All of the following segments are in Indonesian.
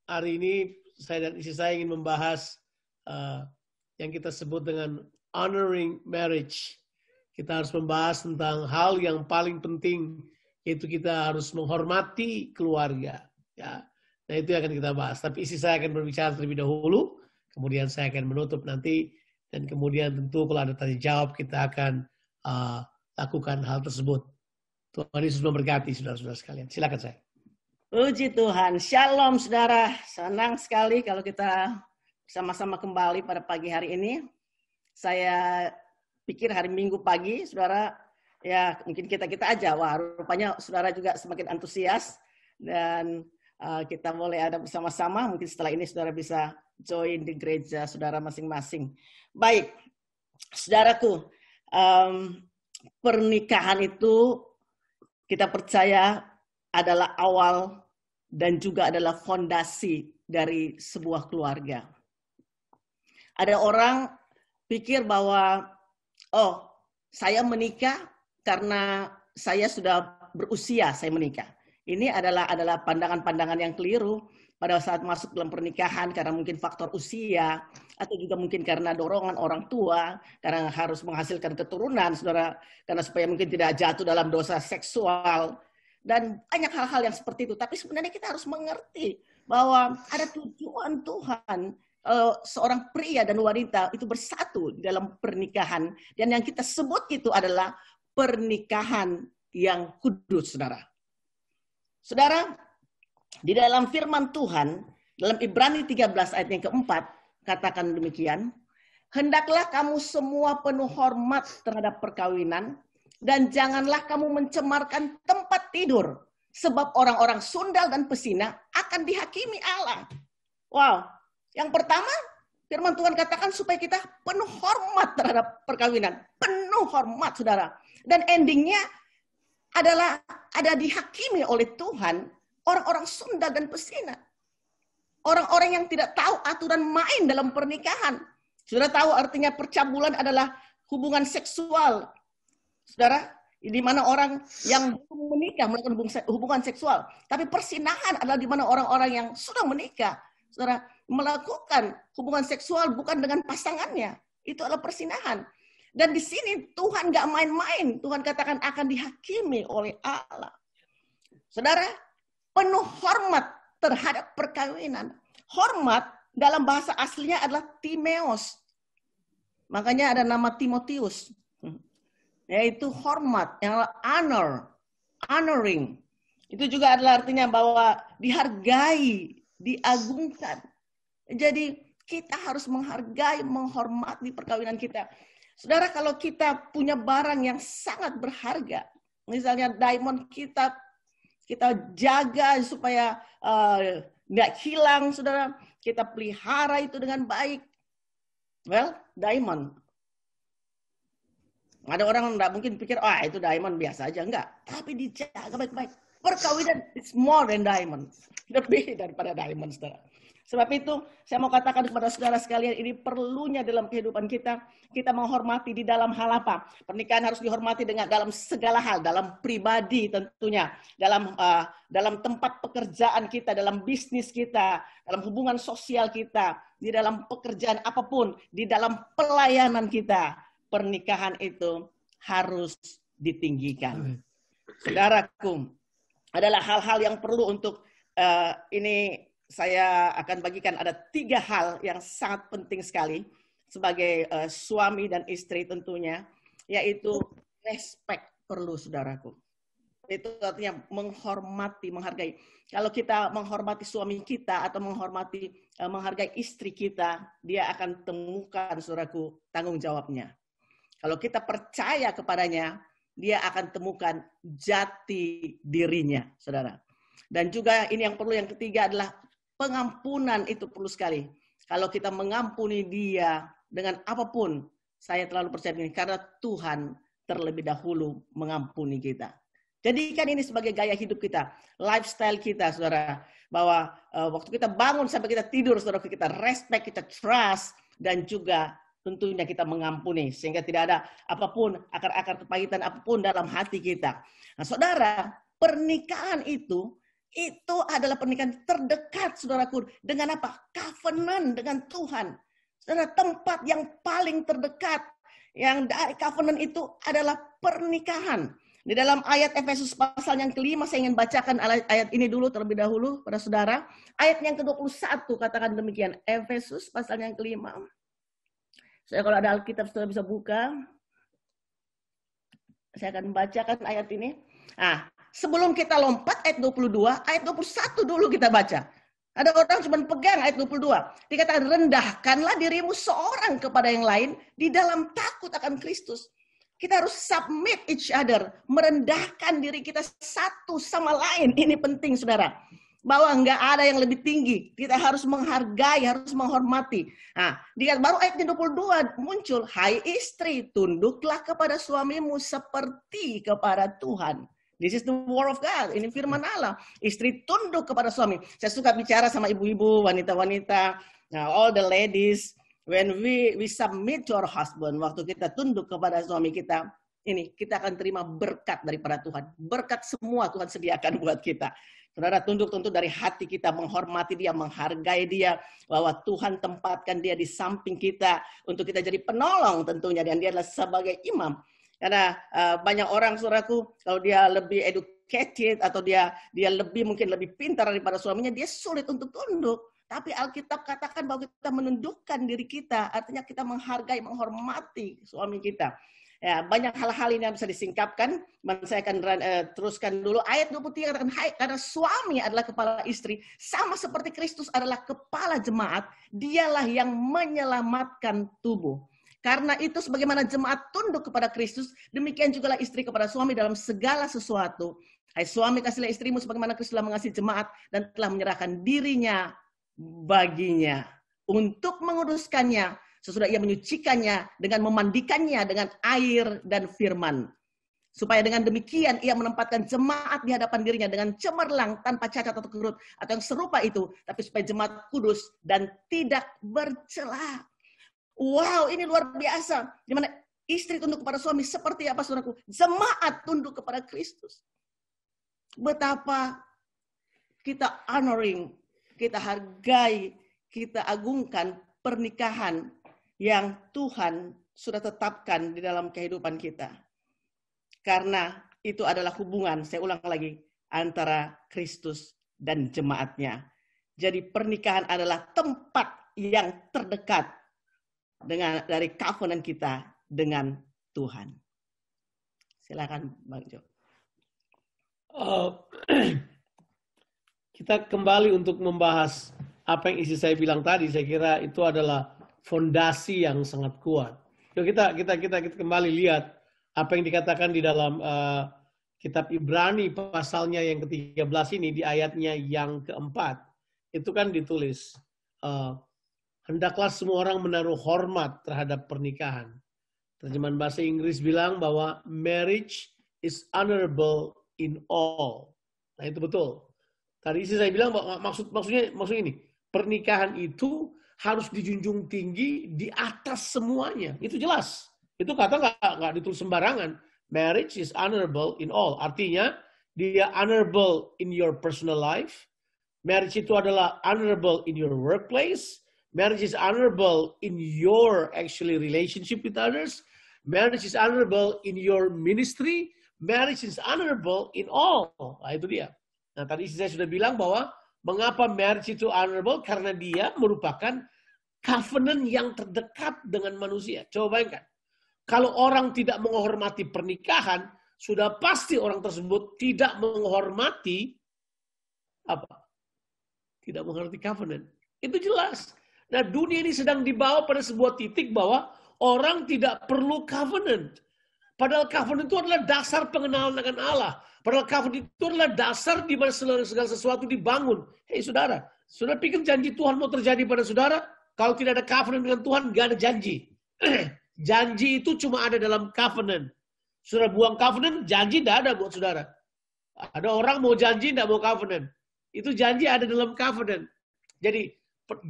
hari ini saya dan istri saya ingin membahas yang kita sebut dengan honoring marriage. Kita harus membahas tentang hal yang paling penting, yaitu kita harus menghormati keluarga. Ya. Nah itu yang akan kita bahas. Tapi istri saya akan berbicara terlebih dahulu, kemudian saya akan menutup nanti, dan kemudian tentu kalau ada tanya jawab kita akan lakukan hal tersebut. Tuhan Yesus memberkati saudara-saudara sekalian. Silakan saya. Puji Tuhan. Shalom saudara. Senang sekali kalau kita sama-sama kembali pada pagi hari ini. Saya pikir hari Minggu pagi, saudara, ya mungkin kita aja. Wah, rupanya saudara juga semakin antusias. Dan kita boleh ada bersama-sama. Mungkin setelah ini saudara bisa join di gereja saudara masing-masing. Baik, saudaraku, pernikahan itu kita percaya adalah awal dan juga adalah fondasi dari sebuah keluarga. Ada orang pikir bahwa, oh, saya menikah karena saya sudah berusia, saya menikah. Ini adalah pandangan-pandangan yang keliru pada saat masuk dalam pernikahan karena mungkin faktor usia atau juga mungkin karena dorongan orang tua, karena harus menghasilkan keturunan, saudara, karena supaya mungkin tidak jatuh dalam dosa seksual dan banyak hal-hal yang seperti itu. Tapi sebenarnya kita harus mengerti bahwa ada tujuan Tuhan seorang pria dan wanita itu bersatu di dalam pernikahan, dan yang kita sebut itu adalah pernikahan yang kudus, saudara. Saudara, di dalam firman Tuhan, dalam Ibrani 13 ayat yang keempat, katakan demikian, hendaklah kamu semua penuh hormat terhadap perkawinan, dan janganlah kamu mencemarkan tempat tidur, sebab orang-orang sundal dan pesina akan dihakimi Allah. Wow, yang pertama, firman Tuhan katakan supaya kita penuh hormat terhadap perkawinan. Penuh hormat, saudara. Dan endingnya adalah ada dihakimi oleh Tuhan orang-orang sundal dan pesina. Orang-orang yang tidak tahu aturan main dalam pernikahan. Saudara tahu artinya percabulan adalah hubungan seksual. Saudara, di mana orang yang belum menikah melakukan hubungan seksual. Tapi persinahan adalah di mana orang-orang yang sudah menikah, saudara, melakukan hubungan seksual bukan dengan pasangannya. Itu adalah persinahan. Dan di sini Tuhan gak main-main. Tuhan katakan akan dihakimi oleh Allah. Saudara, penuh hormat terhadap perkawinan. Hormat dalam bahasa aslinya adalah timeos. Makanya ada nama Timotius. Yaitu hormat, yang honor, honoring. Itu juga adalah artinya bahwa dihargai, diagungkan. Jadi kita harus menghargai, menghormati perkawinan kita. Saudara, kalau kita punya barang yang sangat berharga, misalnya diamond kita jaga supaya nggak hilang, saudara. Kita pelihara itu dengan baik. Well, diamond. Ada orang nggak mungkin pikir, itu diamond biasa aja. Enggak, tapi dijaga baik-baik. Perkawinan is more than diamond. Lebih daripada diamond, saudara. Sebab itu, saya mau katakan kepada saudara sekalian, ini perlunya dalam kehidupan kita. Kita menghormati di dalam hal apa? Pernikahan harus dihormati dengan dalam segala hal, dalam pribadi tentunya, dalam tempat pekerjaan kita, dalam bisnis kita, dalam hubungan sosial kita, di dalam pekerjaan apapun, di dalam pelayanan kita. Pernikahan itu harus ditinggikan. Saudaraku, adalah hal-hal yang perlu untuk ini saya akan bagikan. Ada 3 hal yang sangat penting sekali sebagai suami dan istri tentunya, yaitu respect perlu, saudaraku. Itu artinya menghormati, menghargai. Kalau kita menghormati suami kita atau menghargai istri kita, dia akan temukan, saudaraku, tanggung jawabnya. Kalau kita percaya kepadanya, dia akan temukan jati dirinya, saudara. Dan juga ini yang perlu, yang ketiga adalah pengampunan. Itu perlu sekali. Kalau kita mengampuni dia dengan apapun, saya terlalu percaya ini, karena Tuhan terlebih dahulu mengampuni kita. Jadikan ini sebagai gaya hidup kita, lifestyle kita, saudara. Bahwa waktu kita bangun sampai kita tidur, saudara, kita respect, kita trust, dan juga tentunya kita mengampuni, sehingga tidak ada apapun, akar-akar kepahitan apapun dalam hati kita. Nah, saudara, pernikahan itu Itu adalah pernikahan terdekat, saudaraku. Dengan apa? Covenant dengan Tuhan. Saudara, tempat yang paling terdekat yang dari covenant itu adalah pernikahan. Di dalam ayat Efesus pasal yang kelima, saya ingin bacakan ayat ini dulu terlebih dahulu pada saudara. Ayat yang ke-21 katakan demikian. Efesus pasal yang kelima. Saya kalau ada Alkitab saudara bisa buka. Saya akan bacakan ayat ini. Nah, sebelum kita lompat ayat 22, ayat 21 dulu kita baca. Ada orang cuma pegang ayat 22. Dikatakan, rendahkanlah dirimu seorang kepada yang lain di dalam takut akan Kristus. Kita harus submit each other. Merendahkan diri kita satu sama lain. Ini penting, saudara. Bahwa nggak ada yang lebih tinggi. Kita harus menghargai, harus menghormati. Nah, baru ayat 22 muncul. Hai istri, tunduklah kepada suamimu seperti kepada Tuhan. This is the word of God. Ini firman Allah. Istri tunduk kepada suami. Saya suka bicara sama ibu-ibu, wanita-wanita. Nah, all the ladies, when we submit to our husband, waktu kita tunduk kepada suami kita, ini kita akan terima berkat daripada Tuhan. Berkat semua Tuhan sediakan buat kita. Saudara, tunduk tentu dari hati kita, menghormati dia, menghargai dia, bahwa Tuhan tempatkan dia di samping kita untuk kita jadi penolong tentunya, dan dia adalah sebagai imam. Karena banyak orang, saudaraku, kalau dia lebih educated atau dia mungkin lebih pintar daripada suaminya, dia sulit untuk tunduk. Tapi Alkitab katakan bahwa kita menundukkan diri kita, artinya kita menghargai, menghormati suami kita. Ya, banyak hal-hal ini yang bisa disingkapkan. Saya akan teruskan dulu. Ayat 23 katakan, hai, karena suami adalah kepala istri, sama seperti Kristus adalah kepala jemaat, dialah yang menyelamatkan tubuh. Karena itu sebagaimana jemaat tunduk kepada Kristus, demikian juga lah istri kepada suami dalam segala sesuatu. Hai suami, kasihlah istrimu sebagaimana Kristus telah mengasihi jemaat dan telah menyerahkan dirinya baginya untuk menguduskannya, sesudah ia menyucikannya dengan memandikannya dengan air dan firman. Supaya dengan demikian ia menempatkan jemaat di hadapan dirinya dengan cemerlang, tanpa cacat atau kerut atau yang serupa itu, tapi supaya jemaat kudus dan tidak bercela. Wow, ini luar biasa. Di mana istri tunduk kepada suami seperti apa, saudaraku? Jemaat tunduk kepada Kristus. Betapa kita honoring, kita hargai, kita agungkan pernikahan yang Tuhan sudah tetapkan di dalam kehidupan kita. Karena itu adalah hubungan, saya ulang lagi, antara Kristus dan jemaatnya. Jadi pernikahan adalah tempat yang terdekat dari covenant kita dengan Tuhan. Silakan Bang Jo. Kita kembali untuk membahas apa yang istri saya bilang tadi. Saya kira itu adalah fondasi yang sangat kuat. Yuk kita kembali lihat apa yang dikatakan di dalam kitab Ibrani pasalnya yang ke-13 ini, di ayatnya yang keempat. Itu kan ditulis, hendaklah semua orang menaruh hormat terhadap pernikahan. Terjemahan bahasa Inggris bilang bahwa marriage is honorable in all. Nah itu betul. Tadi istri saya bilang bahwa maksudnya ini, pernikahan itu harus dijunjung tinggi di atas semuanya. Itu jelas. Itu kata nggak ditulis sembarangan. Marriage is honorable in all. Artinya dia honorable in your personal life. Marriage itu adalah honorable in your workplace. Marriage is honorable in your actually relationship with others. Marriage is honorable in your ministry. Marriage is honorable in all. Nah, itu dia. Nah, tadi saya sudah bilang bahwa mengapa marriage itu honorable? Karena dia merupakan covenant yang terdekat dengan manusia. Coba bayangkan. Kalau orang tidak menghormati pernikahan, sudah pasti orang tersebut tidak menghormati apa? Tidak menghormati covenant. Itu jelas. Nah, dunia ini sedang dibawa pada sebuah titik bahwa orang tidak perlu covenant. Padahal covenant itu adalah dasar pengenalan dengan Allah. Padahal covenant itu adalah dasar di mana segala sesuatu dibangun. Hei saudara, saudara pikir janji Tuhan mau terjadi pada saudara? Kalau tidak ada covenant dengan Tuhan, nggak ada janji. Janji itu cuma ada dalam covenant. Saudara buang covenant, janji tidak ada buat saudara. Ada orang mau janji, tidak mau covenant. Itu janji ada dalam covenant. Jadi,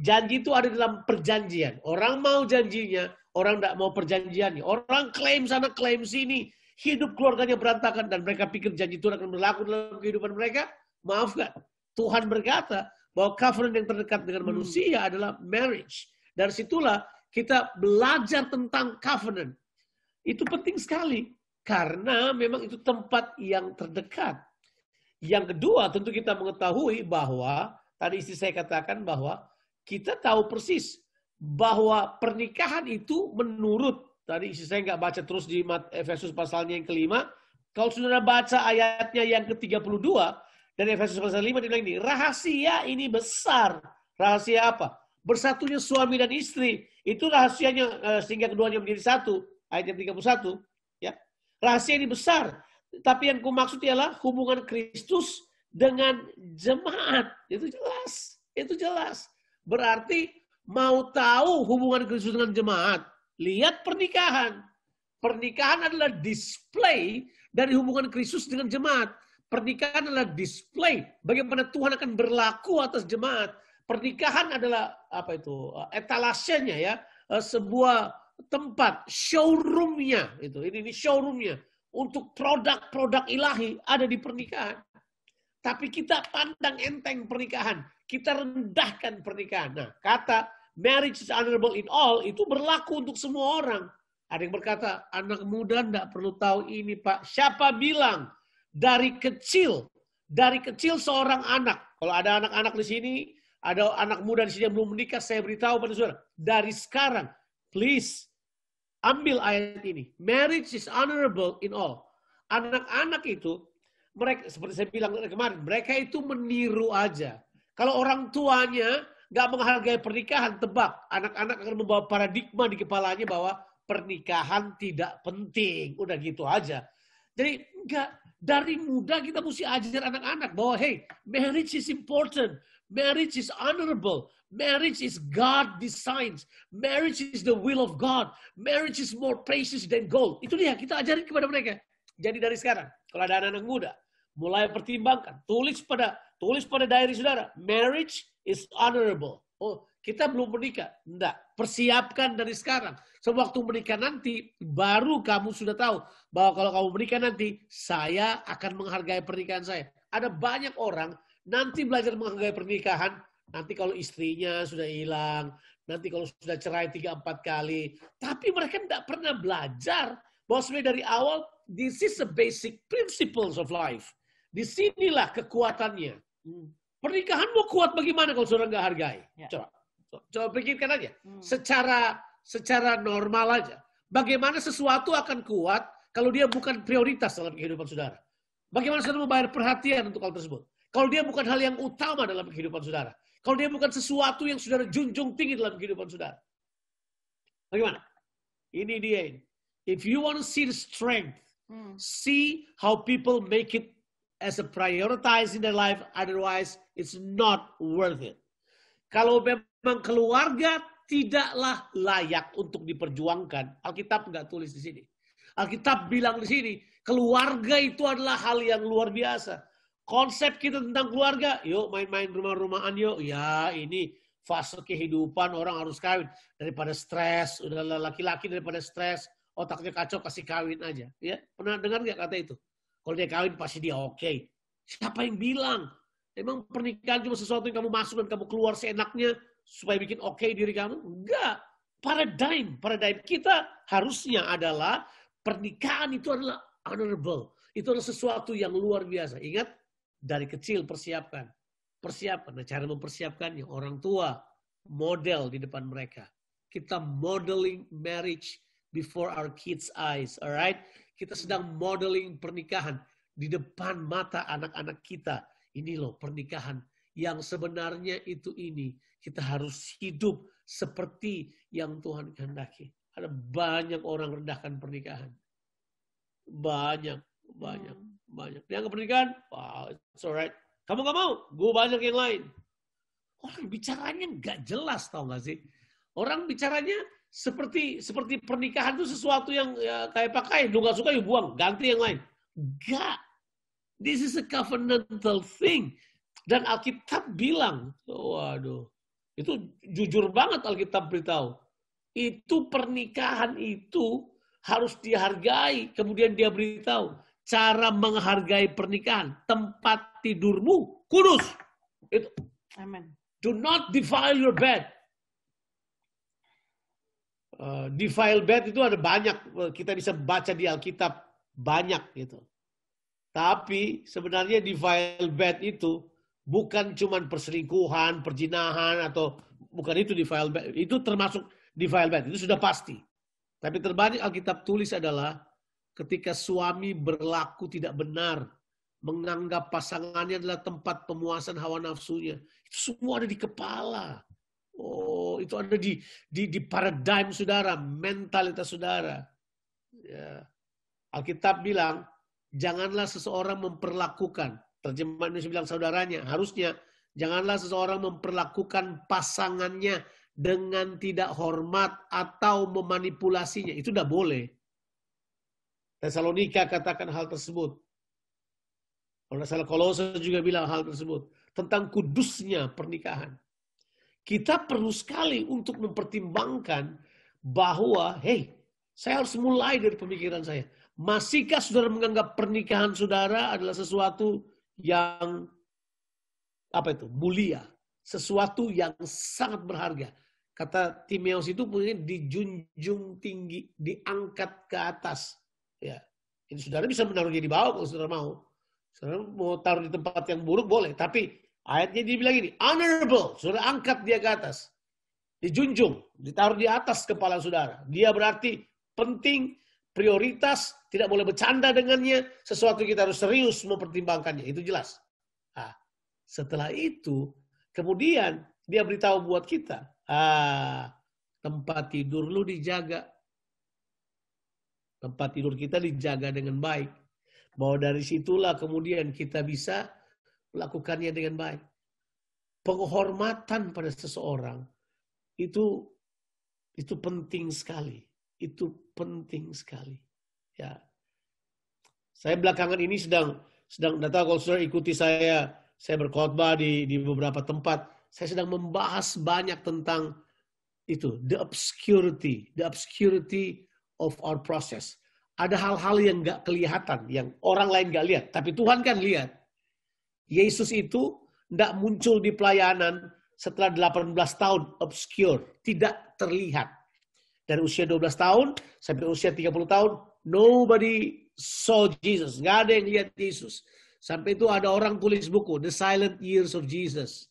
janji itu ada dalam perjanjian. Orang mau janjinya, orang tidak mau perjanjiannya. Orang klaim sana, klaim sini. Hidup keluarganya berantakan dan mereka pikir janji Tuhan akan berlaku dalam kehidupan mereka. Maafkan. Tuhan berkata bahwa covenant yang terdekat dengan manusia adalah marriage. Dari situlah kita belajar tentang covenant. Itu penting sekali. Karena memang itu tempat yang terdekat. Yang kedua, tentu kita mengetahui bahwa, tadi istri saya katakan bahwa kita tahu persis bahwa pernikahan itu menurut, tadi istri saya nggak baca terus di Efesus pasalnya yang kelima, kalau saudara baca ayatnya yang ke-32, dari Efesus pasal 5, dia bilang ini, rahasia ini besar. Rahasia apa? Bersatunya suami dan istri. Itu rahasianya sehingga keduanya menjadi satu. Ayat yang 31. Ya. Rahasia ini besar. Tapi yang kumaksud ialah hubungan Kristus dengan jemaat. Itu jelas. Itu jelas. Berarti mau tahu hubungan Kristus dengan jemaat, lihat pernikahan. Pernikahan adalah display dari hubungan Kristus dengan jemaat. Pernikahan adalah display bagaimana Tuhan akan berlaku atas jemaat. Pernikahan adalah apa itu? Etalasenya ya, sebuah tempat showroomnya itu. Ini showroomnya untuk produk-produk ilahi ada di pernikahan. Tapi kita pandang enteng pernikahan, kita rendahkan pernikahan. Nah, kata marriage is honorable in all itu berlaku untuk semua orang. Ada yang berkata, anak muda enggak perlu tahu ini, Pak. Siapa bilang? Dari kecil seorang anak. Kalau ada anak-anak di sini, ada anak muda di sini yang belum menikah, saya beritahu pada saudara. Dari sekarang, please, ambil ayat ini. Marriage is honorable in all. Anak-anak itu, mereka seperti saya bilang kemarin, mereka itu meniru aja. Kalau orang tuanya nggak menghargai pernikahan, tebak. Anak-anak akan membawa paradigma di kepalanya bahwa pernikahan tidak penting. Udah gitu aja. Jadi dari muda kita mesti ajar anak-anak bahwa hey, marriage is important. Marriage is honorable. Marriage is God designs. Marriage is the will of God. Marriage is more precious than gold. Itu dia, kita ajarin kepada mereka. Jadi dari sekarang, kalau ada anak-anak muda, mulai pertimbangkan. Tulis pada diary saudara. Marriage is honorable. Oh, kita belum menikah. Enggak. Persiapkan dari sekarang. Sewaktu menikah nanti, baru kamu sudah tahu bahwa kalau kamu menikah nanti, saya akan menghargai pernikahan saya. Ada banyak orang nanti belajar menghargai pernikahan. Nanti kalau istrinya sudah hilang, nanti kalau sudah cerai 3-4 kali. Tapi mereka tidak pernah belajar bahwa sebenarnya dari awal, this is the basic principles of life. Disinilah kekuatannya. Pernikahan mau kuat bagaimana kalau saudara nggak hargai? Coba pikirkan aja. Secara normal aja. Bagaimana sesuatu akan kuat kalau dia bukan prioritas dalam kehidupan saudara? Bagaimana saudara membayar perhatian untuk hal tersebut? Kalau dia bukan hal yang utama dalam kehidupan saudara. Kalau dia bukan sesuatu yang saudara junjung tinggi dalam kehidupan saudara. Bagaimana? Ini dia ini. If you want to see the strength, see how people make it as a prioritize in their life. Otherwise, it's not worth it. Kalau memang keluarga tidaklah layak untuk diperjuangkan, Alkitab nggak tulis di sini. Alkitab bilang di sini, keluarga itu adalah hal yang luar biasa. Konsep kita tentang keluarga, yuk main-main rumah-rumahan yuk. Ya ini fase kehidupan orang harus kawin. Daripada stres, udah laki-laki daripada stres, otaknya kacau kasih kawin aja. Ya, pernah dengar nggak kata itu? Kalau dia kawin pasti dia oke. Siapa yang bilang? Emang pernikahan cuma sesuatu yang kamu masuk dan kamu keluar seenaknya supaya bikin oke diri kamu? Enggak. Paradigm kita harusnya adalah pernikahan itu adalah honorable. Itu adalah sesuatu yang luar biasa. Ingat, dari kecil persiapkan. Nah, cara mempersiapkannya, orang tua model di depan mereka. Kita modeling marriage before our kids' eyes. Alright? Kita sedang modeling pernikahan di depan mata anak-anak kita. Ini loh pernikahan yang sebenarnya itu ini. Kita harus hidup seperti yang Tuhan kehendaki. Ada banyak orang rendahkan pernikahan. Banyak. Yang pernikahan, wow, it's alright. Kamu gak mau? Gue banyak yang lain. Orang bicaranya gak jelas, tau gak sih? Orang bicaranya seperti pernikahan itu sesuatu yang ya, kayak pakai. Lu gak suka, ya buang. Ganti yang lain. Gak. This is a covenantal thing. Dan Alkitab bilang, waduh, itu jujur banget Alkitab beritahu. Itu pernikahan itu harus dihargai. Kemudian dia beritahu, cara menghargai pernikahan, tempat tidurmu kudus. Amen. Do not defile your bed. Defile bed itu ada banyak, kita bisa baca di Alkitab banyak gitu. Tapi sebenarnya defile bed itu bukan cuma perselingkuhan, perzinahan, atau bukan itu defile bed. Itu termasuk defile bed, itu sudah pasti. Tapi terbanyak Alkitab tulis adalah ketika suami berlaku tidak benar, menganggap pasangannya adalah tempat pemuasan hawa nafsunya. Itu semua ada di kepala. Oh, itu ada di paradigm saudara, mentalitas saudara. Ya. Alkitab bilang, janganlah seseorang memperlakukan, terjemahan Indonesia bilang saudaranya, harusnya janganlah seseorang memperlakukan pasangannya dengan tidak hormat atau memanipulasinya. Itu tidak boleh. Tesalonika katakan hal tersebut. Kalau salah Kolose juga bilang hal tersebut. Tentang kudusnya pernikahan. Kita perlu sekali untuk mempertimbangkan bahwa, hey, saya harus mulai dari pemikiran saya. Masihkah saudara menganggap pernikahan saudara adalah sesuatu yang mulia, sesuatu yang sangat berharga? Kata Timotius itu punya dijunjung tinggi, diangkat ke atas. Ya, ini saudara bisa menaruhnya di bawah kalau saudara mau. Saudara mau taruh di tempat yang buruk boleh, tapi ayatnya dia bilang ini, honorable, saudara angkat dia ke atas. Dijunjung, ditaruh di atas kepala saudara. Dia berarti penting, prioritas, tidak boleh bercanda dengannya, sesuatu kita harus serius mempertimbangkannya, itu jelas. Nah, setelah itu, kemudian dia beritahu buat kita, tempat tidur lu dijaga. Tempat tidur kita dijaga dengan baik. Bahwa dari situlah kemudian kita bisa melakukannya dengan baik. Penghormatan pada seseorang itu penting sekali. Itu penting sekali. Ya. Saya belakangan ini sedang tahu kalau saudara ikuti saya berkhotbah di beberapa tempat. Saya sedang membahas banyak tentang itu, the obscurity of our process. Ada hal-hal yang nggak kelihatan, yang orang lain nggak lihat, tapi Tuhan kan lihat. Yesus itu tidak muncul di pelayanan setelah 18 tahun, obscure, tidak terlihat. Dari usia 12 tahun sampai usia 30 tahun, nobody saw Jesus. Nggak ada yang lihat Yesus. Sampai itu ada orang tulis buku, The Silent Years of Jesus.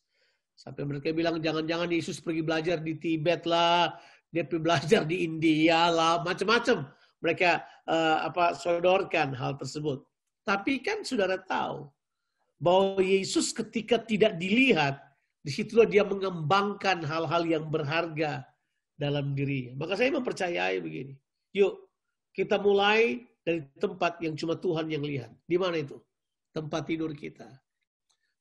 Sampai mereka bilang, jangan-jangan Yesus pergi belajar di Tibet lah, dia pergi belajar di India lah, macam-macam. Mereka sodorkan hal tersebut. Tapi kan saudara tahu, bahwa Yesus ketika tidak dilihat, disitulah dia mengembangkan hal-hal yang berharga dalam dirinya. Maka saya mempercayai begini. Yuk, kita mulai dari tempat yang cuma Tuhan yang lihat. Di mana itu? Tempat tidur kita.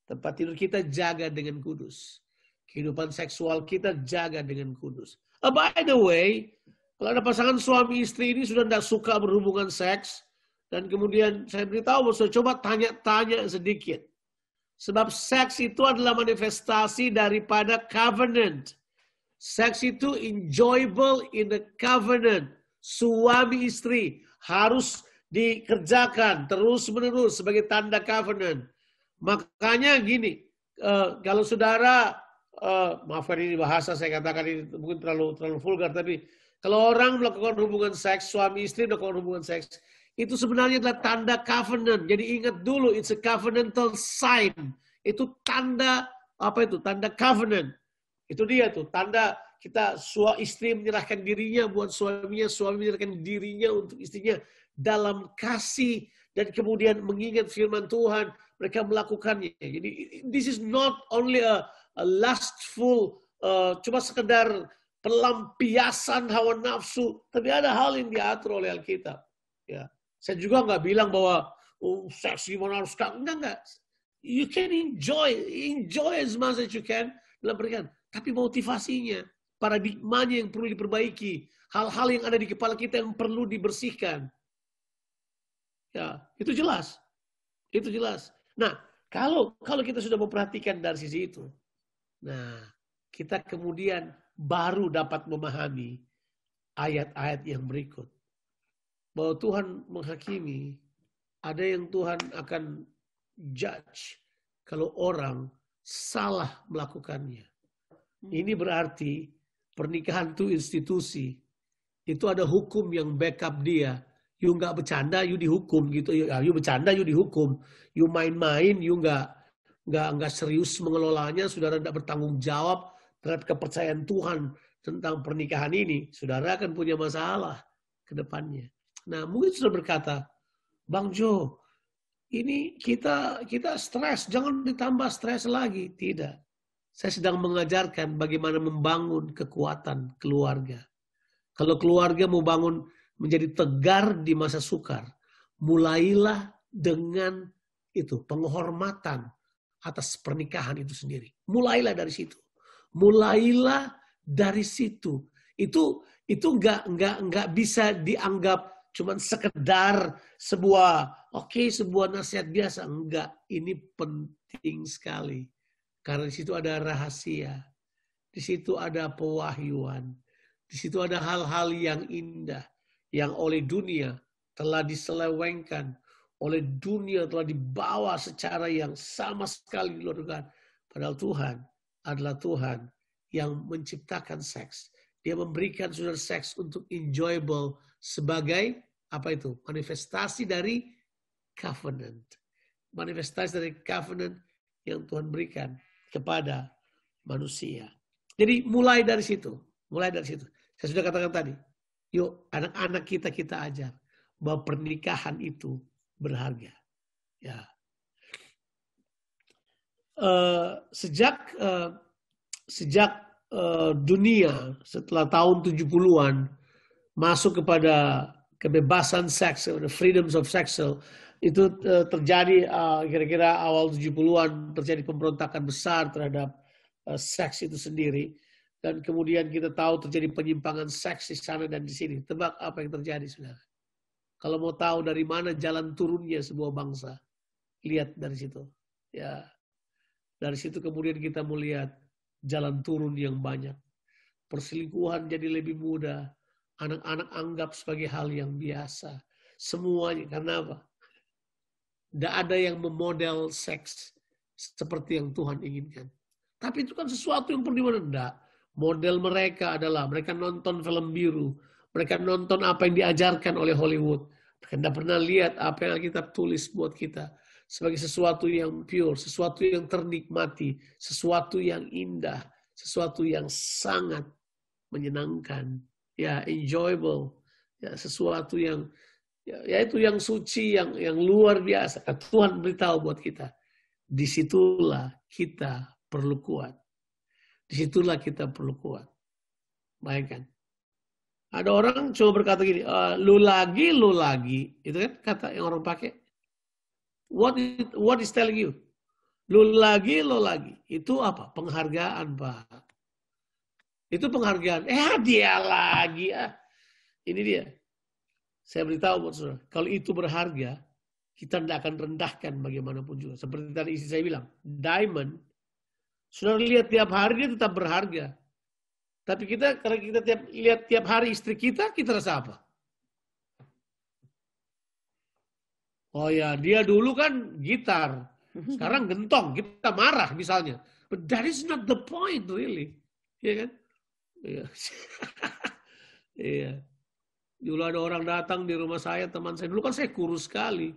Tempat tidur kita jaga dengan kudus. Kehidupan seksual kita jaga dengan kudus. By the way, kalau ada pasangan suami istri ini sudah tidak suka berhubungan seks, dan kemudian saya beritahu, coba tanya-tanya sedikit. Sebab seks itu adalah manifestasi daripada covenant. Seks itu enjoyable in the covenant. Suami istri harus dikerjakan terus-menerus sebagai tanda covenant. Makanya gini, kalau saudara, maafkan ini bahasa saya katakan ini mungkin terlalu vulgar, tapi kalau orang melakukan hubungan seks, suami istri melakukan hubungan seks, itu sebenarnya adalah tanda covenant. Jadi ingat dulu, it's a covenantal sign. Itu tanda, tanda covenant. Itu dia tuh, tanda kita istri menyerahkan dirinya buat suaminya, suami menyerahkan dirinya untuk istrinya dalam kasih, dan kemudian mengingat firman Tuhan, mereka melakukannya. Jadi this is not only a lustful, cuma sekedar pelampiasan hawa nafsu, tapi ada hal yang diatur oleh Alkitab. Ya, saya juga nggak bilang bahwa seks gimana harus enggak. You can enjoy as much as you can dalam pernikahan, tapi motivasinya, paradigmanya yang perlu diperbaiki, hal-hal yang ada di kepala kita yang perlu dibersihkan. Ya, itu jelas. Itu jelas. Nah, kalau kita sudah memperhatikan dari sisi itu, nah, kita kemudian baru dapat memahami ayat-ayat yang berikut. Bahwa Tuhan menghakimi, ada yang Tuhan akan judge kalau orang salah melakukannya. Ini berarti pernikahan itu institusi. Itu ada hukum yang backup dia. You nggak bercanda, you dihukum gitu. You bercanda, you dihukum. You main-main, you nggak serius mengelolanya. Saudara tidak bertanggung jawab terhadap kepercayaan Tuhan tentang pernikahan ini. Saudara akan punya masalah ke depannya. Nah, mungkin saudara berkata, Bang Jo, ini kita stres, jangan ditambah stres lagi. Tidak. Saya sedang mengajarkan bagaimana membangun kekuatan keluarga. Kalau keluarga mau bangun menjadi tegar di masa sukar, mulailah dengan itu, penghormatan atas pernikahan itu sendiri. Mulailah dari situ. Mulailah dari situ. Itu nggak bisa dianggap cuman sekedar sebuah nasihat biasa. Enggak, ini penting sekali. Karena di situ ada rahasia. Di situ ada pewahyuan. Di situ ada hal-hal yang indah. Yang oleh dunia telah diselewengkan. Oleh dunia telah dibawa secara yang sama sekali di luar dugaan. Padahal Tuhan adalah Tuhan yang menciptakan seks. Dia memberikan saudara seks untuk enjoyable sebagai apa itu? Manifestasi dari covenant. Manifestasi dari covenant yang Tuhan berikan kepada manusia. Jadi mulai dari situ. Mulai dari situ. Saya sudah katakan tadi. Yuk anak-anak kita ajar bahwa pernikahan itu berharga. Ya. Sejak dunia setelah tahun 70-an masuk kepada kebebasan seks, freedoms of sexual, itu terjadi kira-kira awal 70-an terjadi pemberontakan besar terhadap seks itu sendiri. Dan kemudian kita tahu terjadi penyimpangan seks di sana dan di sini. Tebak apa yang terjadi, saudara? Kalau mau tahu dari mana jalan turunnya sebuah bangsa, lihat dari situ. Ya, dari situ kemudian kita melihat jalan turun yang banyak. Perselingkuhan jadi lebih mudah. Anak-anak anggap sebagai hal yang biasa. Semuanya. Karena apa? Tidak ada yang memodel seks seperti yang Tuhan inginkan. Tapi itu kan sesuatu yang perlu dimana? Tidak. Model mereka adalah mereka nonton film biru. Mereka nonton apa yang diajarkan oleh Hollywood. Mereka tidak pernah lihat apa yang Alkitab tulis buat kita. Sebagai sesuatu yang pure, sesuatu yang ternikmati, sesuatu yang indah, sesuatu yang sangat menyenangkan. Ya, enjoyable. Ya, sesuatu yang yaitu yang suci, yang luar biasa. Tuhan beritahu buat kita. Disitulah kita perlu kuat. Disitulah kita perlu kuat. Bayangkan. Ada orang cuma berkata gini, lu lagi. Itu kan kata yang orang pakai. What is telling you? Lu lagi. Itu apa? Penghargaan, Pak. Itu penghargaan. Dia lagi. Ini dia. Saya beritahu buat saudara. Kalau itu berharga, kita tidak akan rendahkan bagaimanapun juga. Seperti tadi istri saya bilang, diamond, saudara lihat tiap hari dia tetap berharga. Tapi kalau kita lihat tiap hari istri kita rasa apa? Oh ya, dia dulu kan gitar. Sekarang gentong, kita marah misalnya. But that is not the point really. Iya kan? Iya. Dulu ada orang datang di rumah saya, teman saya. Dulu kan saya kurus sekali.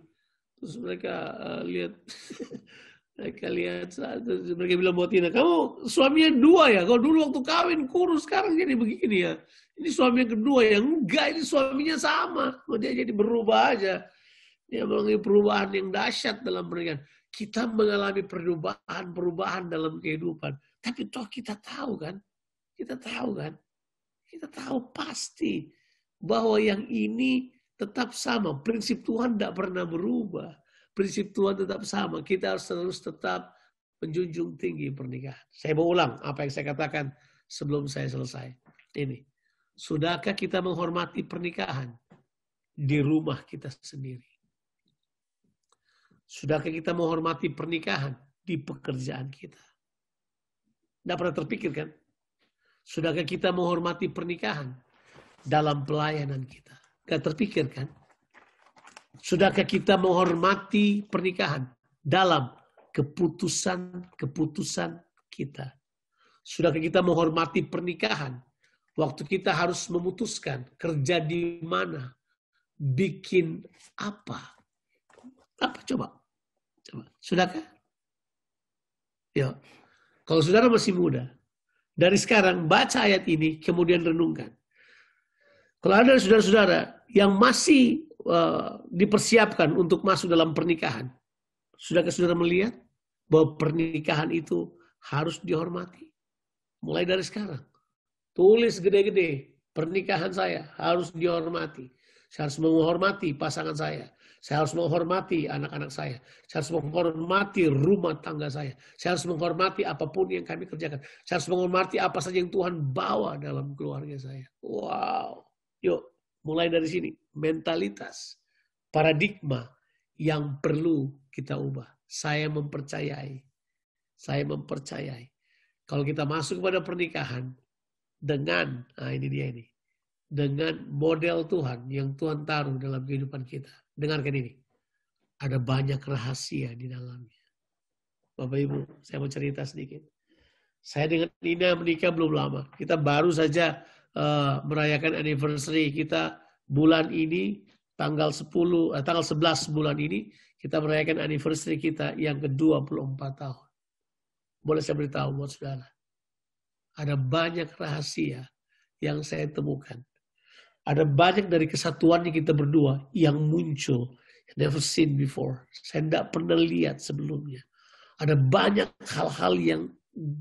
Terus mereka lihat... Mereka bilang buat Tina, kamu suaminya dua ya? Kalau dulu waktu kawin kurus, sekarang jadi begini ya. Ini suami yang kedua ya? Enggak, ini suaminya sama. Dia jadi berubah aja. Dia mengalami perubahan yang dahsyat dalam pernikahan. Kita mengalami perubahan dalam kehidupan. Tapi toh kita tahu kan? Kita tahu pasti bahwa yang ini tetap sama. Prinsip Tuhan tidak pernah berubah. Prinsip Tuhan tetap sama. Kita harus terus tetap menjunjung tinggi pernikahan. Saya mau ulang apa yang saya katakan sebelum saya selesai. Ini. Sudahkah kita menghormati pernikahan di rumah kita sendiri? Sudahkah kita menghormati pernikahan di pekerjaan kita? Tidak pernah terpikir kan? Sudahkah kita menghormati pernikahan dalam pelayanan kita? Tidak terpikir kan? Sudahkah kita menghormati pernikahan dalam keputusan kita. Sudahkah kita menghormati pernikahan? Waktu kita harus memutuskan kerja di mana, bikin apa? Apa coba? Sudahkah? Ya. Kalau saudara masih muda, dari sekarang baca ayat ini, kemudian renungkan. Kalau ada saudara-saudara yang masih dipersiapkan untuk masuk dalam pernikahan, sudahkah saudara melihat bahwa pernikahan itu harus dihormati? Mulai dari sekarang. Tulis gede-gede, pernikahan saya harus dihormati. Saya harus menghormati pasangan saya. Saya harus menghormati anak-anak saya. Saya harus menghormati rumah tangga saya. Saya harus menghormati apapun yang kami kerjakan. Saya harus menghormati apa saja yang Tuhan bawa dalam keluarga saya. Wow. Yuk, mulai dari sini. Mentalitas, paradigma yang perlu kita ubah. Saya mempercayai. Kalau kita masuk kepada pernikahan dengan, ini dia ini. Dengan model Tuhan yang Tuhan taruh dalam kehidupan kita. Dengarkan ini. Ada banyak rahasia di dalamnya. Bapak Ibu, saya mau cerita sedikit. Saya dengan Nina menikah belum lama. Kita baru saja merayakan anniversary kita bulan ini, tanggal 11 bulan ini, kita merayakan anniversary kita yang ke-24 tahun. Boleh saya beritahu buat saudara. Ada banyak rahasia yang saya temukan. Ada banyak dari kesatuannya kita berdua yang muncul. Never seen before. Saya tidak pernah lihat sebelumnya. Ada banyak hal-hal yang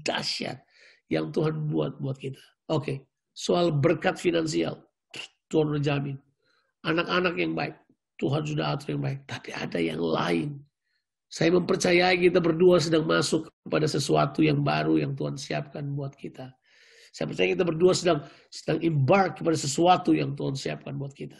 dahsyat yang Tuhan buat kita. Oke, soal berkat finansial, Tuhan menjamin. Anak-anak yang baik, Tuhan sudah atur yang baik. Tapi ada yang lain. Saya mempercayai kita berdua sedang masuk kepada sesuatu yang baru yang Tuhan siapkan buat kita. Saya percaya kita berdua sedang embark kepada sesuatu yang Tuhan siapkan buat kita.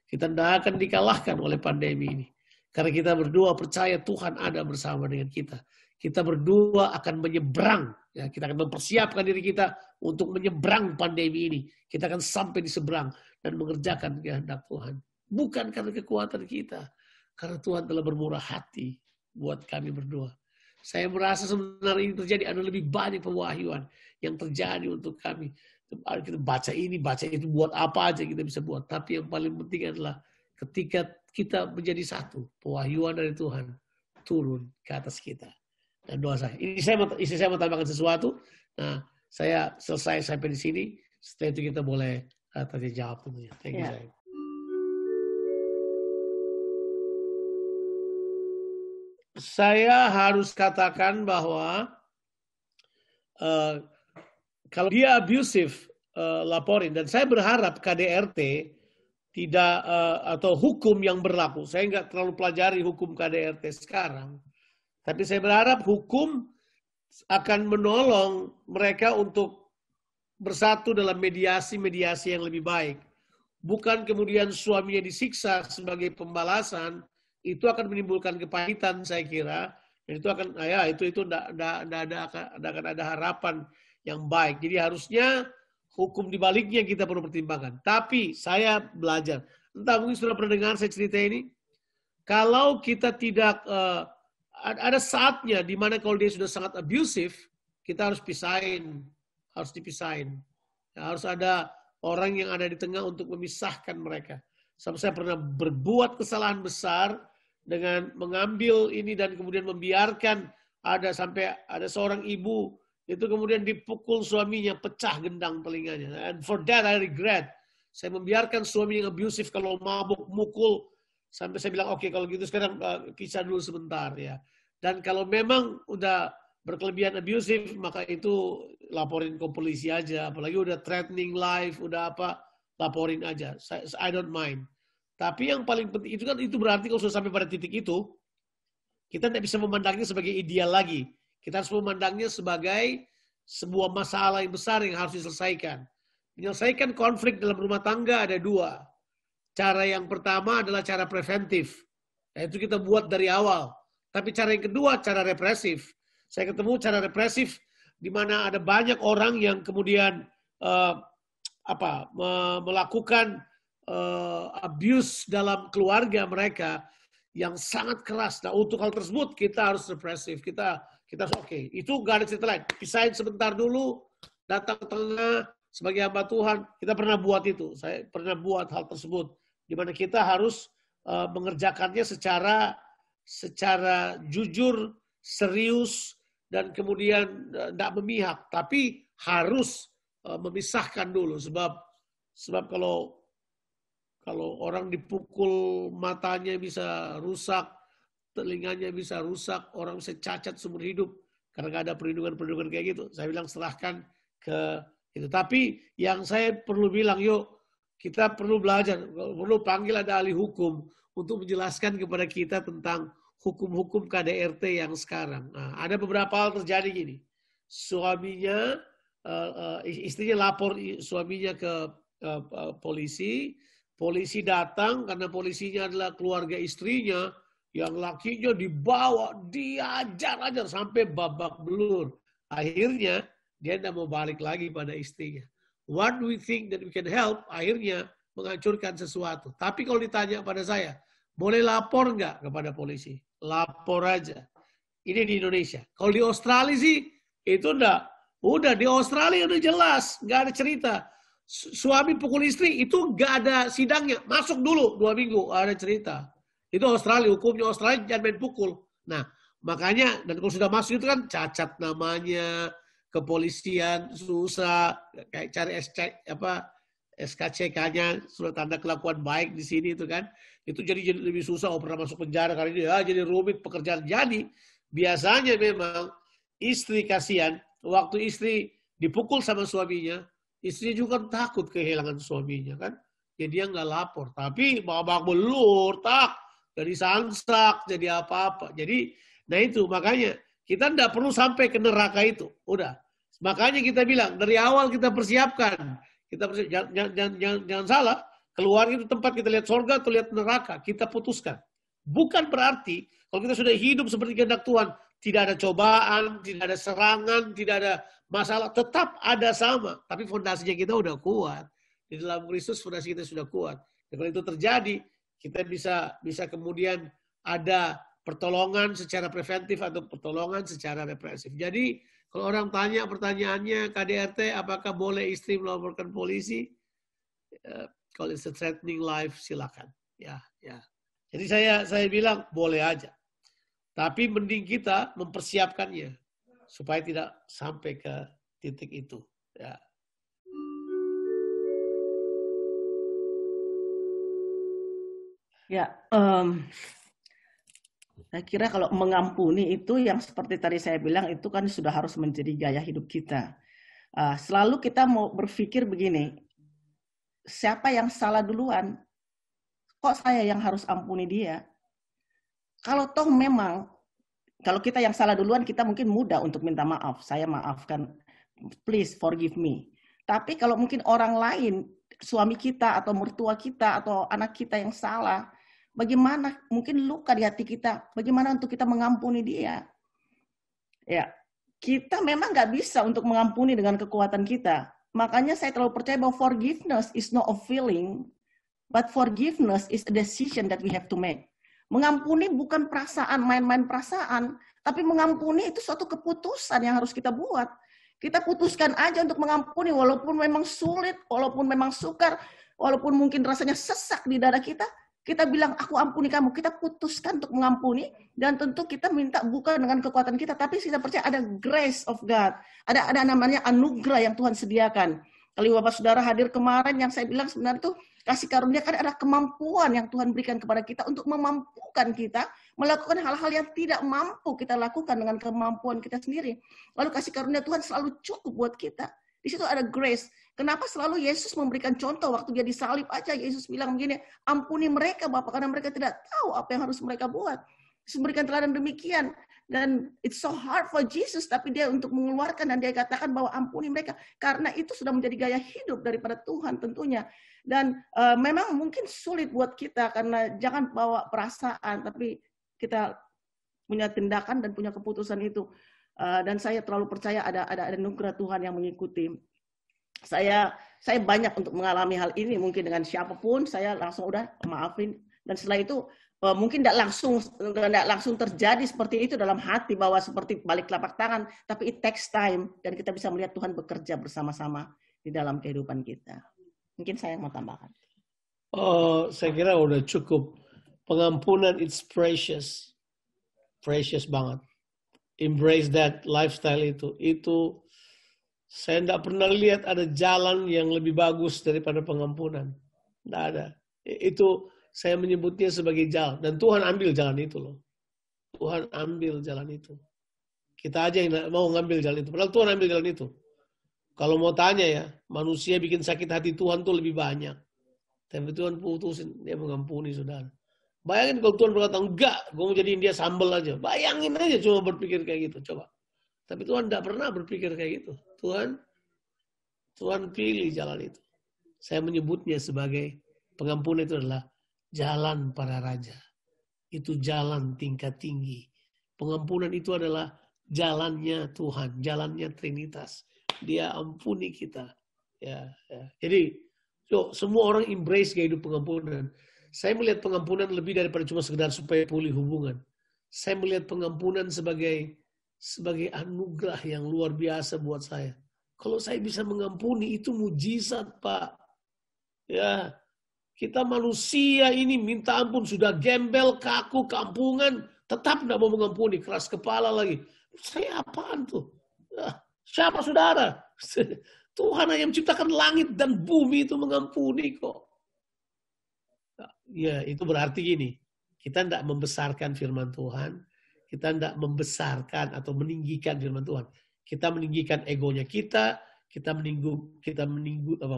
Kita tidak akan dikalahkan oleh pandemi ini. Karena kita berdua percaya Tuhan ada bersama dengan kita. Kita berdua akan menyeberang. Ya, kita akan mempersiapkan diri kita untuk menyeberang pandemi ini. Kita akan sampai di seberang dan mengerjakan kehendak Tuhan. Bukan karena kekuatan kita. Karena Tuhan telah bermurah hati buat kami berdua. Saya merasa sebenarnya ini terjadi, ada lebih banyak pewahyuan yang terjadi untuk kami. Kita baca ini, baca itu, buat apa aja kita bisa buat. Tapi yang paling penting adalah ketika kita menjadi satu, pewahyuan dari Tuhan turun ke atas kita. Dan doa saya. Istri saya mau tambahkan sesuatu. Nah, saya selesai sampai di sini. Setelah itu kita boleh tanya jawab tentunya. Thank you. Yeah. Saya harus katakan bahwa kalau dia abusive, laporin. Dan saya berharap KDRT tidak, atau hukum yang berlaku. Saya nggak terlalu pelajari hukum KDRT sekarang. Tapi saya berharap hukum akan menolong mereka untuk bersatu dalam mediasi-mediasi yang lebih baik. Bukan kemudian suaminya disiksa sebagai pembalasan. Itu akan menimbulkan kepahitan, saya kira. Dan itu akan, itu akan ada harapan yang baik. Jadi harusnya hukum di baliknya kita perlu pertimbangkan. Tapi saya belajar. Entah mungkin sudah pernah dengar saya cerita ini. Kalau kita tidak, ada saatnya di mana kalau dia sudah sangat abusive, kita harus pisahin. Harus dipisahin. Ya, harus ada orang yang ada di tengah untuk memisahkan mereka. Sampai saya pernah berbuat kesalahan besar dengan mengambil ini dan kemudian membiarkan sampai ada seorang ibu itu kemudian dipukul suaminya, pecah gendang telinganya. And for that I regret. Saya membiarkan suami yang abusive kalau mabuk mukul sampai saya bilang oke, kalau gitu sekarang pisah dulu sebentar ya. Dan kalau memang udah berkelebihan abusive maka itu laporin ke polisi aja. Apalagi udah threatening life, udah apa, laporin aja. I don't mind. Tapi yang paling penting itu berarti kalau sudah sampai pada titik itu, kita tidak bisa memandangnya sebagai ideal lagi. Kita harus memandangnya sebagai sebuah masalah yang besar yang harus diselesaikan. Menyelesaikan konflik dalam rumah tangga ada dua. Cara yang pertama adalah cara preventif. Yaitu kita buat dari awal. Tapi cara yang kedua, cara represif. Saya ketemu cara represif di mana ada banyak orang yang kemudian melakukan abuse dalam keluarga mereka yang sangat keras. Nah, untuk hal tersebut kita harus represif. Kita oke, itu gak ada cerita lain. Pisahin sebentar dulu, datang ke tengah sebagai hamba Tuhan. Kita pernah buat itu. Saya pernah buat hal tersebut, di mana kita harus mengerjakannya secara jujur, serius, dan kemudian tidak memihak. Tapi harus memisahkan dulu, sebab kalau orang dipukul, matanya bisa rusak, telinganya bisa rusak, orang bisa cacat seumur hidup karena nggak ada perlindungan kayak gitu. Saya bilang serahkan ke itu. Tapi yang saya perlu bilang, yuk kita perlu belajar, perlu panggil ada ahli hukum untuk menjelaskan kepada kita tentang hukum-hukum KDRT yang sekarang. Nah, ada beberapa hal terjadi gini. Suaminya, istrinya lapor suaminya ke polisi. Polisi datang karena polisinya adalah keluarga istrinya, yang lakinya dibawa, diajar-ajar sampai babak belur. Akhirnya dia tidak mau balik lagi pada istrinya. What do we think that we can help? Akhirnya menghancurkan sesuatu. Tapi kalau ditanya pada saya, boleh lapor nggak kepada polisi? Lapor aja. Ini di Indonesia. Kalau di Australia sih itu enggak. Udah di Australia udah jelas, nggak ada cerita. Suami pukul istri itu gak ada sidangnya, masuk dulu 2 minggu ada cerita. Itu Australia, hukumnya Australia jangan main pukul. Nah, makanya dan kalau sudah masuk itu kan cacat namanya, kepolisian susah, kayak cari SKCK-nya, surat tanda kelakuan baik di sini itu kan. Itu jadi lebih susah, pernah masuk penjara kali ini, jadi rumit pekerjaan. Jadi biasanya memang istri kasihan, waktu istri dipukul sama suaminya, istri juga takut kehilangan suaminya kan. Jadi dia nggak lapor. Tapi babak belur, jadi sansak, jadi apa-apa. Jadi, nah itu makanya kita nggak perlu sampai ke neraka itu. Udah. Makanya kita bilang dari awal kita persiapkan. Jangan salah. Keluar itu tempat kita lihat surga atau lihat neraka. Kita putuskan. Bukan berarti kalau kita sudah hidup seperti kehendak Tuhan, tidak ada cobaan, tidak ada serangan, tidak ada masalah, tetap ada sama. Tapi fondasinya kita udah kuat. Di dalam Kristus fondasi kita sudah kuat. Dan kalau itu terjadi, kita bisa kemudian ada pertolongan secara preventif atau pertolongan secara represif. Jadi kalau orang tanya pertanyaannya KDRT, apakah boleh istri melaporkan polisi? Kalau it's a threatening life, silakan. Ya. Jadi saya bilang boleh aja. Tapi mending kita mempersiapkannya supaya tidak sampai ke titik itu. Ya. Ya, saya kira kalau mengampuni itu yang seperti tadi saya bilang itu kan sudah harus menjadi gaya hidup kita. Selalu kita mau berpikir begini, siapa yang salah duluan? Kok saya yang harus ampuni dia? Kalau toh memang, kalau kita yang salah duluan, kita mungkin mudah untuk minta maaf. Saya maafkan, please forgive me. Tapi kalau mungkin orang lain, suami kita atau mertua kita atau anak kita yang salah, bagaimana mungkin luka di hati kita, bagaimana untuk kita mengampuni dia? Ya, kita memang nggak bisa untuk mengampuni dengan kekuatan kita. Makanya saya terlalu percaya bahwa forgiveness is not a feeling, but forgiveness is a decision that we have to make. Mengampuni bukan perasaan, main-main perasaan, tapi mengampuni itu suatu keputusan yang harus kita buat. Kita putuskan aja untuk mengampuni walaupun memang sulit, walaupun memang sukar, walaupun mungkin rasanya sesak di dada kita. Kita bilang, aku ampuni kamu. Kita putuskan untuk mengampuni. Dan tentu kita minta bukan dengan kekuatan kita. Tapi kita percaya ada grace of God. Ada namanya anugerah yang Tuhan sediakan. Kalau Bapak Saudara hadir kemarin yang saya bilang sebenarnya itu kasih karunia kan ada kemampuan yang Tuhan berikan kepada kita untuk memampukan kita melakukan hal-hal yang tidak mampu kita lakukan dengan kemampuan kita sendiri. Lalu kasih karunia Tuhan selalu cukup buat kita. Di situ ada grace. Kenapa selalu Yesus memberikan contoh waktu dia disalib aja Yesus bilang begini, ampuni mereka Bapak karena mereka tidak tahu apa yang harus mereka buat. Yesus memberikan teladan demikian. Dan it's so hard for Jesus, tapi dia untuk mengeluarkan dan dia katakan bahwa ampuni mereka. Karena itu sudah menjadi gaya hidup daripada Tuhan tentunya. Dan memang mungkin sulit buat kita karena jangan bawa perasaan, tapi kita punya tindakan dan punya keputusan itu. Dan saya terlalu percaya ada anugerah Tuhan yang mengikuti. Saya banyak untuk mengalami hal ini, mungkin dengan siapapun, saya langsung udah maafin. Dan setelah itu mungkin tidak langsung terjadi seperti itu dalam hati bahwa seperti balik telapak tangan, tapi it takes time dan kita bisa melihat Tuhan bekerja bersama-sama di dalam kehidupan kita. Mungkin saya mau tambahkan. Saya kira udah cukup. Pengampunan it's precious. Precious banget. Embrace that lifestyle itu. Itu saya tidak pernah lihat ada jalan yang lebih bagus daripada pengampunan. Tidak ada. Itu saya menyebutnya sebagai jalan. Dan Tuhan ambil jalan itu loh. Tuhan ambil jalan itu. Kita aja yang mau ngambil jalan itu. Padahal Tuhan ambil jalan itu. Kalau mau tanya ya, manusia bikin sakit hati Tuhan tuh lebih banyak. Tapi Tuhan putusin, dia mengampuni saudara. Bayangin kalau Tuhan berkata, enggak, gue mau jadiin dia sambal aja. Bayangin aja cuma berpikir kayak gitu, coba. Tapi Tuhan tidak pernah berpikir kayak gitu. Tuhan pilih jalan itu. Saya menyebutnya sebagai pengampunan itu adalah jalan para raja. Itu jalan tingkat tinggi. Pengampunan itu adalah jalannya Tuhan, jalannya Trinitas. Dia ampuni kita. Ya. Jadi, semua orang embrace gaya hidup pengampunan. Saya melihat pengampunan lebih daripada cuma sekedar supaya pulih hubungan. Saya melihat pengampunan sebagai anugerah yang luar biasa buat saya. Kalau saya bisa mengampuni, itu mujizat, Pak. Ya, kita manusia ini minta ampun, sudah gembel, kaku, kampungan, tetap tidak mau mengampuni, keras kepala lagi. Saya apaan tuh? Siapa saudara? Tuhan yang menciptakan langit dan bumi itu mengampuni kok. Ya, itu berarti gini, kita tidak membesarkan firman Tuhan, kita tidak membesarkan atau meninggikan firman Tuhan. Kita meninggikan egonya kita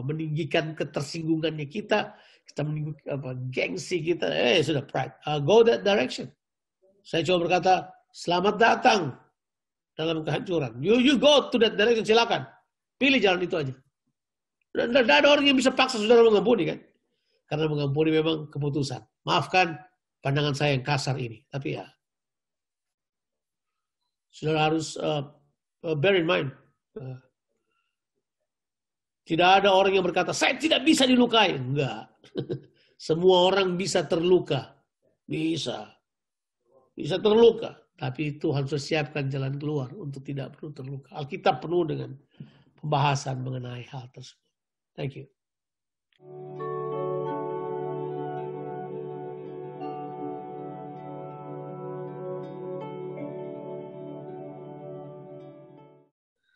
meninggikan ketersinggungannya kita meninggikan gengsi kita. Sudah pride. Go that direction. Saya coba berkata, selamat datang dalam kehancuran. You go to that direction, silakan. Pilih jalan itu aja. Dan tidak ada orang yang bisa paksa saudara mengampuni kan? Karena mengampuni memang keputusan. Maafkan pandangan saya yang kasar ini. Tapi ya, saudara harus bear in mind. Tidak ada orang yang berkata, saya tidak bisa dilukai. Enggak. Semua orang bisa terluka. Bisa terluka. Tapi Tuhan sudah siapkan jalan keluar untuk tidak perlu terluka. Alkitab penuh dengan pembahasan mengenai hal tersebut. Thank you.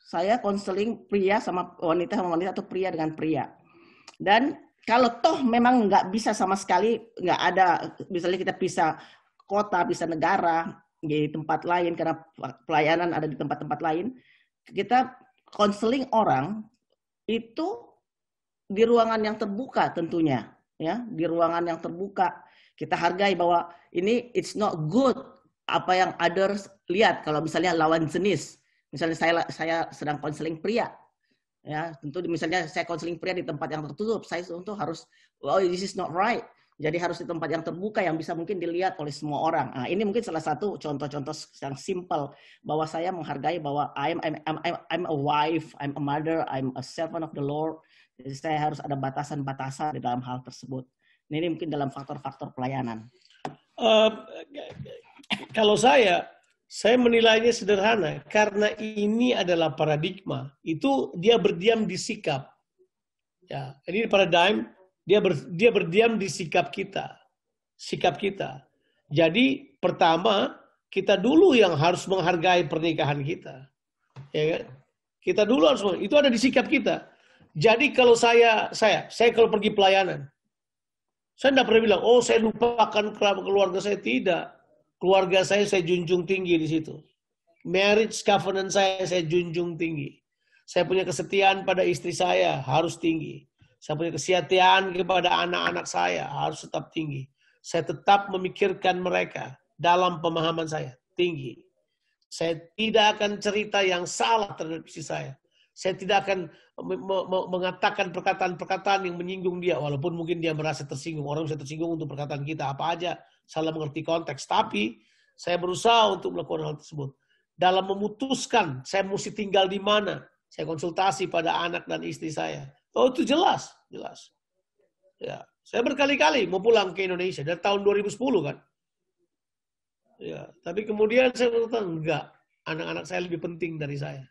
Saya konseling pria sama wanita atau pria dengan pria. Dan kalau toh memang nggak bisa sama sekali, nggak ada, misalnya kita bisa kota, bisa negara, di tempat lain karena pelayanan ada di tempat-tempat lain, kita konseling orang itu di ruangan yang terbuka tentunya, ya, di ruangan yang terbuka. Kita hargai bahwa ini it's not good apa yang others lihat. Kalau misalnya lawan jenis, misalnya saya sedang konseling pria, ya tentu misalnya saya konseling pria di tempat yang tertutup, saya tentu harus, this is not right. Jadi harus di tempat yang terbuka yang bisa mungkin dilihat oleh semua orang. Nah, ini mungkin salah satu contoh-contoh yang simple bahwa saya menghargai bahwa I'm a wife, I'm a mother, I'm a servant of the Lord. Jadi saya harus ada batasan-batasan di dalam hal tersebut. Ini mungkin dalam faktor-faktor pelayanan. Kalau saya menilainya sederhana karena ini adalah paradigma. Itu dia berdiam di sikap. Ya, ini paradigma. Dia berdiam di sikap kita. Jadi pertama kita dulu yang harus menghargai pernikahan kita. Ya kan? Kita dulu harus, itu ada di sikap kita. Jadi kalau saya kalau pergi pelayanan, saya tidak pernah bilang, saya lupakan keluarga saya. Tidak. Keluarga saya junjung tinggi di situ. Marriage covenant saya junjung tinggi. Saya punya kesetiaan pada istri saya harus tinggi. Saya punya kesetiaan kepada anak-anak saya harus tetap tinggi. Saya tetap memikirkan mereka dalam pemahaman saya tinggi. Saya tidak akan cerita yang salah terhadap istri saya. Saya tidak akan mengatakan perkataan-perkataan yang menyinggung dia. Walaupun mungkin dia merasa tersinggung. Orang bisa tersinggung untuk perkataan kita. Apa aja. Salah mengerti konteks. Tapi saya berusaha untuk melakukan hal tersebut. Dalam memutuskan saya mesti tinggal di mana. Saya konsultasi pada anak dan istri saya. Itu jelas. Ya, saya berkali-kali mau pulang ke Indonesia dari tahun 2010 kan. Ya, tapi kemudian saya berkata enggak, anak-anak saya lebih penting dari saya.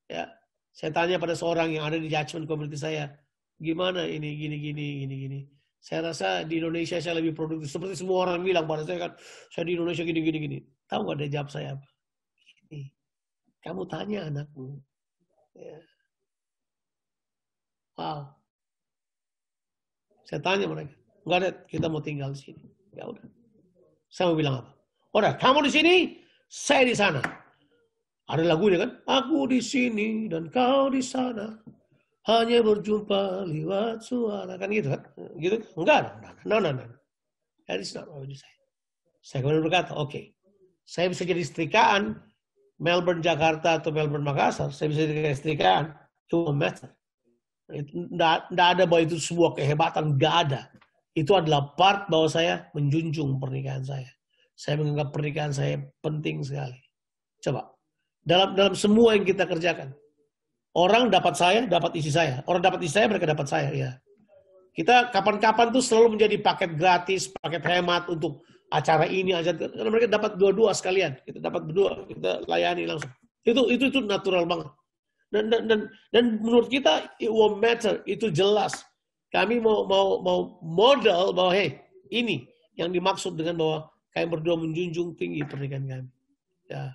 Ya, saya tanya pada seorang yang ada di judgment community saya, gimana ini gini. Saya rasa di Indonesia saya lebih produktif. Seperti semua orang bilang pada saya kan, saya di Indonesia gini. Tahu nggak dia jawab saya apa? Ini, kamu tanya anakmu. Ya. Wow. Saya tanya mereka, enggak ada, kita mau tinggal di sini. Ya udah. Saya mau bilang apa? Udah, kamu di sini, saya di sana. Ada lagunya kan? Aku di sini dan kau di sana. Hanya berjumpa lewat suara. Kan gitu kan? Gitu? Enggak. No. That is not what you say. Saya kemudian berkata, oke. Saya bisa jadi setrikaan Melbourne, Jakarta atau Melbourne, Makassar. Saya bisa jadi setrikaan. It won't matter. Tidak ada bahwa itu sebuah kehebatan. Tidak ada. Itu adalah part bahwa saya menjunjung pernikahan saya. Saya menganggap pernikahan saya penting sekali. Coba. Dalam semua yang kita kerjakan. Orang dapat saya, dapat isi saya. Orang dapat isi saya, mereka dapat saya. Ya. Kita kapan-kapan tuh selalu menjadi paket gratis, paket hemat untuk acara ini, karena mereka dapat dua-dua sekalian. Kita dapat berdua, kita layani langsung. Itu natural banget. Dan menurut kita, it won't matter. Itu jelas. Kami mau modal bahwa, hey, ini yang dimaksud dengan bahwa kami berdua menjunjung tinggi pernikahan kami. Ya.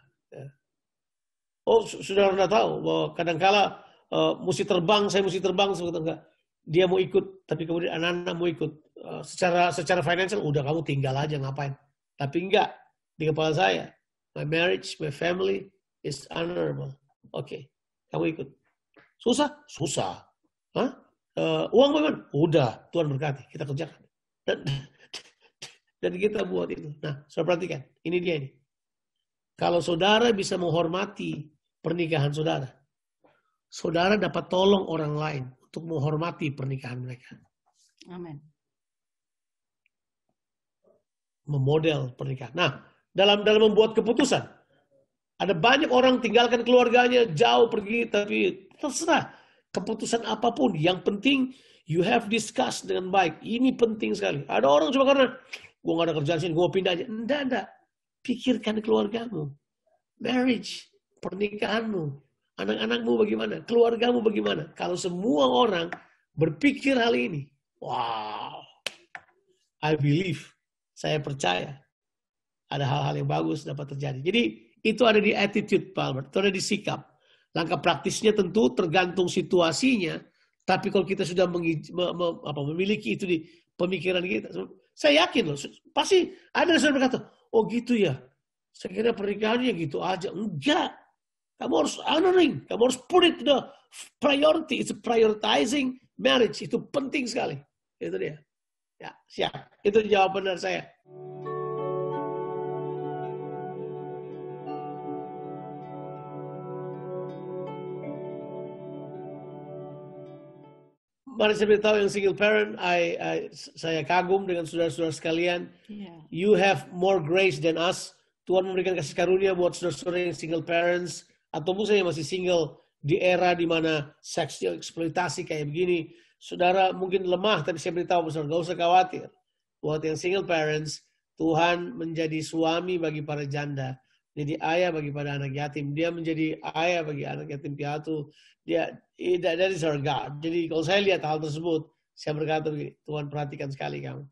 Oh, sudah tahu bahwa kadangkala mesti terbang, saya mesti terbang, enggak. Dia mau ikut, tapi kemudian anak-anak mau ikut. Secara financial, udah kamu tinggal aja ngapain. Tapi enggak, di kepala saya, my marriage, my family is honorable. Oke, kamu ikut. Susah? Hah? Uang bagaimana? Udah, Tuhan berkati, kita kerjakan. Dan kita buat itu. Nah, saudara perhatikan, ini dia ini. Kalau saudara bisa menghormati pernikahan saudara, saudara dapat tolong orang lain untuk menghormati pernikahan mereka. Amin. Memodel pernikahan. Nah, dalam membuat keputusan, ada banyak orang tinggalkan keluarganya, jauh pergi, tapi terserah. Keputusan apapun, yang penting you have discussed dengan baik. Ini penting sekali. Ada orang cuma karena gue gak ada kerjaan sini, gue pindah aja. Enggak. Pikirkan keluargamu. Marriage, pernikahanmu, anak-anakmu bagaimana, keluargamu bagaimana. Kalau semua orang berpikir hal ini, wow, I believe, saya percaya ada hal-hal yang bagus dapat terjadi. Jadi itu ada di attitude, Pak Albert, itu ada di sikap. Langkah praktisnya tentu tergantung situasinya, tapi kalau kita sudah memiliki itu di pemikiran kita, saya yakin loh, pasti ada yang sudah berkata, oh gitu ya, saya kira pernikahannya gitu aja. Enggak. Kamu harus honoring. Kamu harus put it to the priority. It's prioritizing marriage. Itu penting sekali. Itu dia. Ya, siap. Itu jawaban dari saya. Mari saya beritahu yang single parent, saya kagum dengan saudara-saudara sekalian. Yeah. You have more grace than us. Tuhan memberikan kasih karunia buat saudara-saudara yang single parents, ataupun saya masih single di era di mana seksual eksploitasi kayak begini. Saudara mungkin lemah, tapi saya beritahu saudara, gak usah khawatir. Buat yang single parents, Tuhan menjadi suami bagi para janda, jadi ayah bagi para anak yatim. Dia menjadi ayah bagi anak yatim piatu. That is our God. Jadi kalau saya lihat hal tersebut, saya berkata begini, Tuhan perhatikan sekali kamu.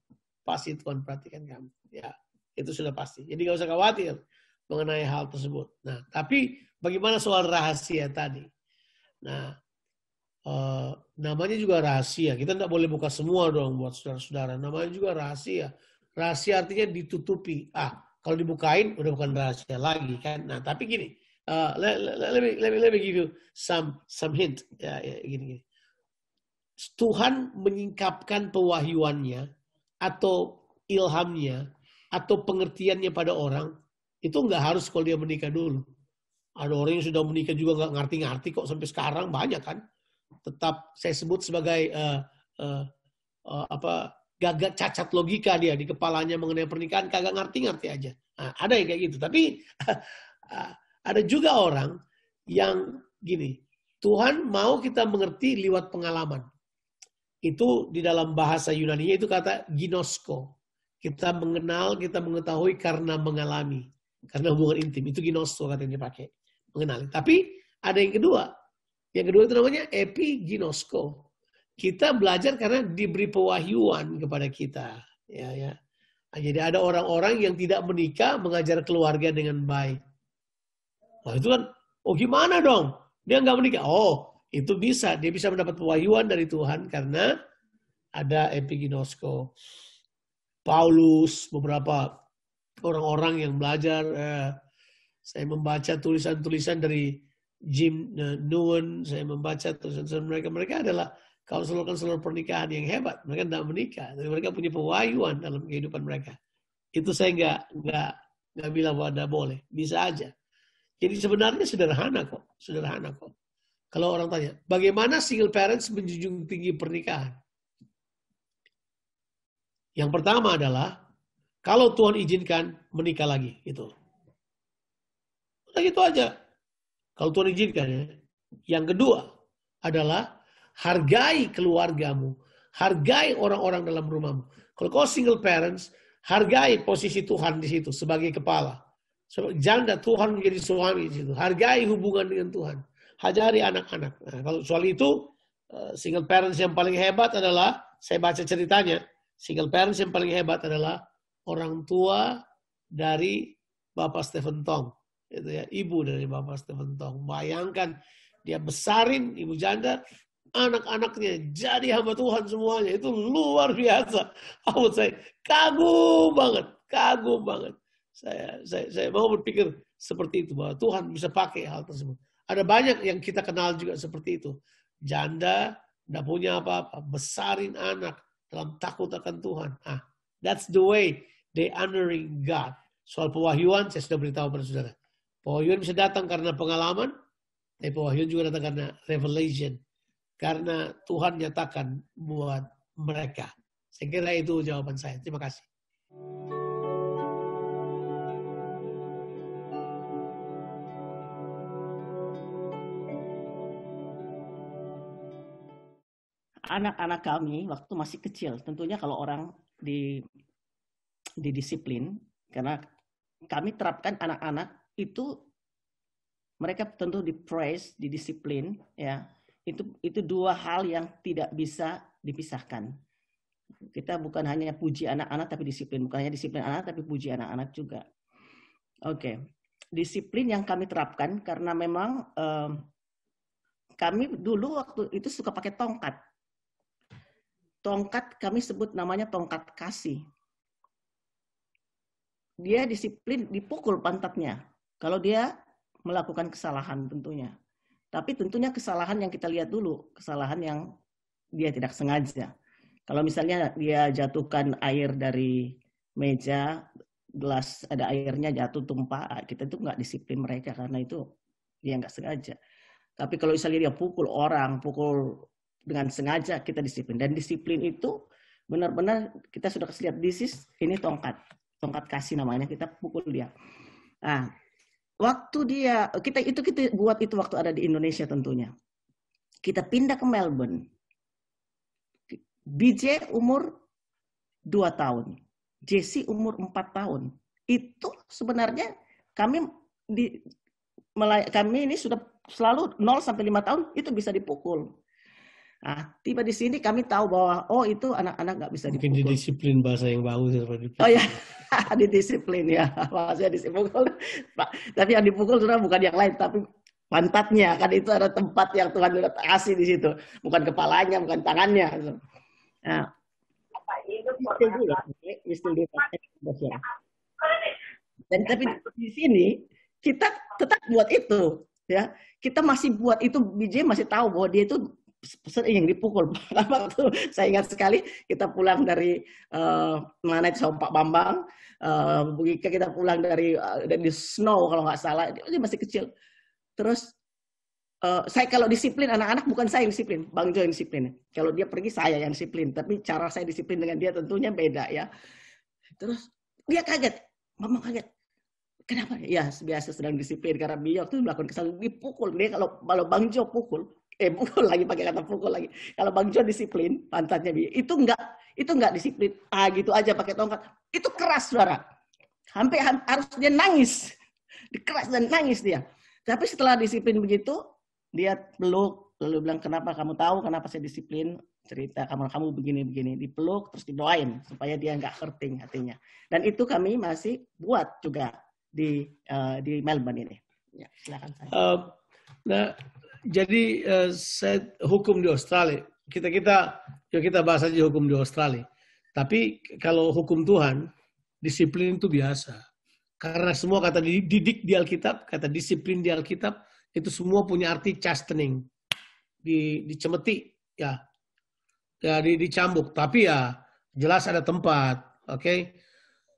Pasti Tuhan perhatikan kamu. Ya. Itu sudah pasti. Jadi gak usah khawatir mengenai hal tersebut. Nah, tapi bagaimana soal rahasia tadi? Nah, namanya juga rahasia. Kita tidak boleh buka semua dong buat saudara-saudara. Namanya juga rahasia. Rahasia artinya ditutupi. Kalau dibukain udah bukan rahasia lagi kan. Nah, tapi gini. Let me give you some hint. Ya, gini. Tuhan menyingkapkan pewahyuannya atau ilhamnya atau pengertiannya pada orang, itu nggak harus kalau dia menikah dulu. Ada orang yang sudah menikah juga nggak ngerti-ngerti kok sampai sekarang, banyak kan. Tetap saya sebut sebagai gagak cacat logika dia di kepalanya mengenai pernikahan, kagak ngerti-ngerti aja. Nah, ada yang kayak gitu. Tapi ada juga orang yang gini, Tuhan mau kita mengerti lewat pengalaman. Itu di dalam bahasa Yunani itu kata ginosko. Kita mengenal, kita mengetahui karena mengalami. Karena hubungan intim. Itu ginosko kata yang dipakai. Mengenali. Tapi ada yang kedua. Yang kedua itu namanya epiginosko. Kita belajar karena diberi pewahyuan kepada kita. Ya. Nah, jadi ada orang-orang yang tidak menikah mengajar keluarga dengan baik. Nah itu kan, oh gimana dong? Dia nggak menikah. Oh, itu bisa. Dia bisa mendapat pewahyuan dari Tuhan karena ada epiginosko. Paulus, beberapa orang-orang yang belajar. Saya membaca tulisan-tulisan dari Jim Nguyen. Saya membaca tulisan-tulisan mereka. Mereka adalah kaunselor-kaunselor pernikahan yang hebat. Mereka tidak menikah. Tapi mereka punya pewahyuan dalam kehidupan mereka. Itu saya nggak bilang bahwa tidak boleh. Bisa aja. Jadi sebenarnya sederhana kok. Kalau orang tanya, bagaimana single parents menjunjung tinggi pernikahan? Yang pertama adalah, kalau Tuhan izinkan, menikah lagi. Gitu. Udah gitu aja. Kalau Tuhan izinkan ya. Yang kedua adalah, hargai keluargamu. Hargai orang-orang dalam rumahmu. Kalau kau single parents, hargai posisi Tuhan di situ sebagai kepala. Janda Tuhan menjadi suami di situ. Hargai hubungan dengan Tuhan. Hajari anak-anak. Nah, kalau soal itu, single parents yang paling hebat adalah, saya baca ceritanya, single parents yang paling hebat adalah orang tua dari Bapak Stephen Tong. Itu ya, ibu dari Bapak Stephen Tong. Bayangkan, dia besarin ibu janda, anak-anaknya jadi hamba Tuhan semuanya. Itu luar biasa. Saya kagum banget. Saya mau berpikir seperti itu, bahwa Tuhan bisa pakai hal tersebut. Ada banyak yang kita kenal juga seperti itu. Janda, tidak punya apa-apa, besarin anak dalam takut akan Tuhan. That's the way they honoring God. Soal pewahyuan, saya sudah beritahu pada saudara. Pewahyuan bisa datang karena pengalaman, tapi pewahyuan juga datang karena revelation. Karena Tuhan nyatakan buat mereka. Saya kira itu jawaban saya. Terima kasih. Anak-anak kami waktu masih kecil, tentunya kalau orang didisiplin, karena kami terapkan anak-anak itu, mereka tentu di-praise, didisiplin, ya. Itu dua hal yang tidak bisa dipisahkan. Kita bukan hanya puji anak-anak tapi disiplin, bukan hanya disiplin anak tapi puji anak-anak juga. Oke. Disiplin yang kami terapkan karena memang kami dulu waktu itu suka pakai tongkat. Tongkat kami sebut namanya tongkat kasih. Dia disiplin, dipukul pantatnya kalau dia melakukan kesalahan tentunya. Tapi tentunya kesalahan yang kita lihat dulu, kesalahan yang dia tidak sengaja. Kalau misalnya dia jatuhkan air dari meja, gelas ada airnya jatuh tumpah, kita itu nggak disiplin mereka karena itu dia nggak sengaja. Tapi kalau misalnya dia pukul orang, pukul dengan sengaja, kita disiplin. Dan disiplin itu benar-benar kita sudah kasih lihat, ini tongkat kasih namanya, kita pukul dia. Nah, waktu kita buat itu waktu ada di Indonesia tentunya. Kita pindah ke Melbourne. BJ umur 2 tahun. Jesse umur 4 tahun. Itu sebenarnya kami ini sudah selalu 0 sampai 5 tahun itu bisa dipukul. Nah, tiba di sini kami tahu bahwa itu anak-anak nggak bisa dipukul. Mungkin didisiplin bahasa yang bagus. Oh ya, didisiplin ya. Maksudnya dipukul. Tapi yang dipukul sudah bukan yang lain, tapi pantatnya. Kan itu ada tempat yang Tuhan sudah kasih di situ. Bukan kepalanya, bukan tangannya. Nah, dan tapi di sini kita tetap buat itu. Ya, kita masih buat itu. BJ masih tahu bahwa dia itu sering dipukul. Waktu saya ingat sekali kita pulang dari mana itu sama Pak Bambang, kita pulang dari snow kalau nggak salah, dia masih kecil. Terus saya kalau disiplin anak-anak bukan saya yang disiplin, Bang Jo yang disiplin. Kalau dia pergi saya yang disiplin, tapi cara saya disiplin dengan dia tentunya beda ya. Terus dia kaget, Mama kaget. Kenapa? Ya biasa sedang disiplin karena dia waktu melakukan kesalahan dipukul. Dia kalau Bang Jo pukul, pukul lagi, pakai kata pukul lagi. Kalau Bang John disiplin, pantatnya itu enggak disiplin. Gitu aja pakai tongkat. Itu keras, saudara. Sampai harus dia nangis. Keras dan nangis dia. Tapi setelah disiplin begitu, dia peluk, lalu bilang, kenapa kamu tahu kenapa saya disiplin? Cerita kamu begini-begini, dipeluk terus didoain supaya dia nggak hurting hatinya. Dan itu kami masih buat juga di Melbourne ini. Ya, silakan saya. Nah, jadi saya hukum di Australia. Kita bahas aja hukum di Australia. Tapi kalau hukum Tuhan, disiplin itu biasa. Karena semua kata didik di Alkitab, kata disiplin di Alkitab, itu semua punya arti chastening. Dicemeti, ya. Ya, dicambuk. Tapi ya, jelas ada tempat. Oke.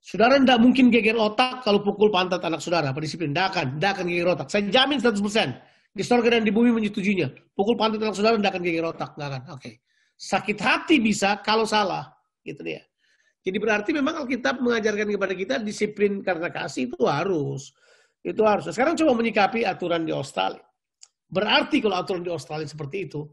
Saudara tidak mungkin geger otak kalau pukul pantat anak saudara. Disiplin. Tidak akan geger otak. Saya jamin 100%. Di surga dan di bumi menyetujuinya. Pukul pantat anak saudara tidak akan geger otak. Tidak akan. Oke. Sakit hati bisa kalau salah. Gitu dia. Jadi berarti memang Alkitab mengajarkan kepada kita disiplin karena kasih itu harus. Itu harus. Sekarang coba menyikapi aturan di Australia. Berarti kalau aturan di Australia seperti itu,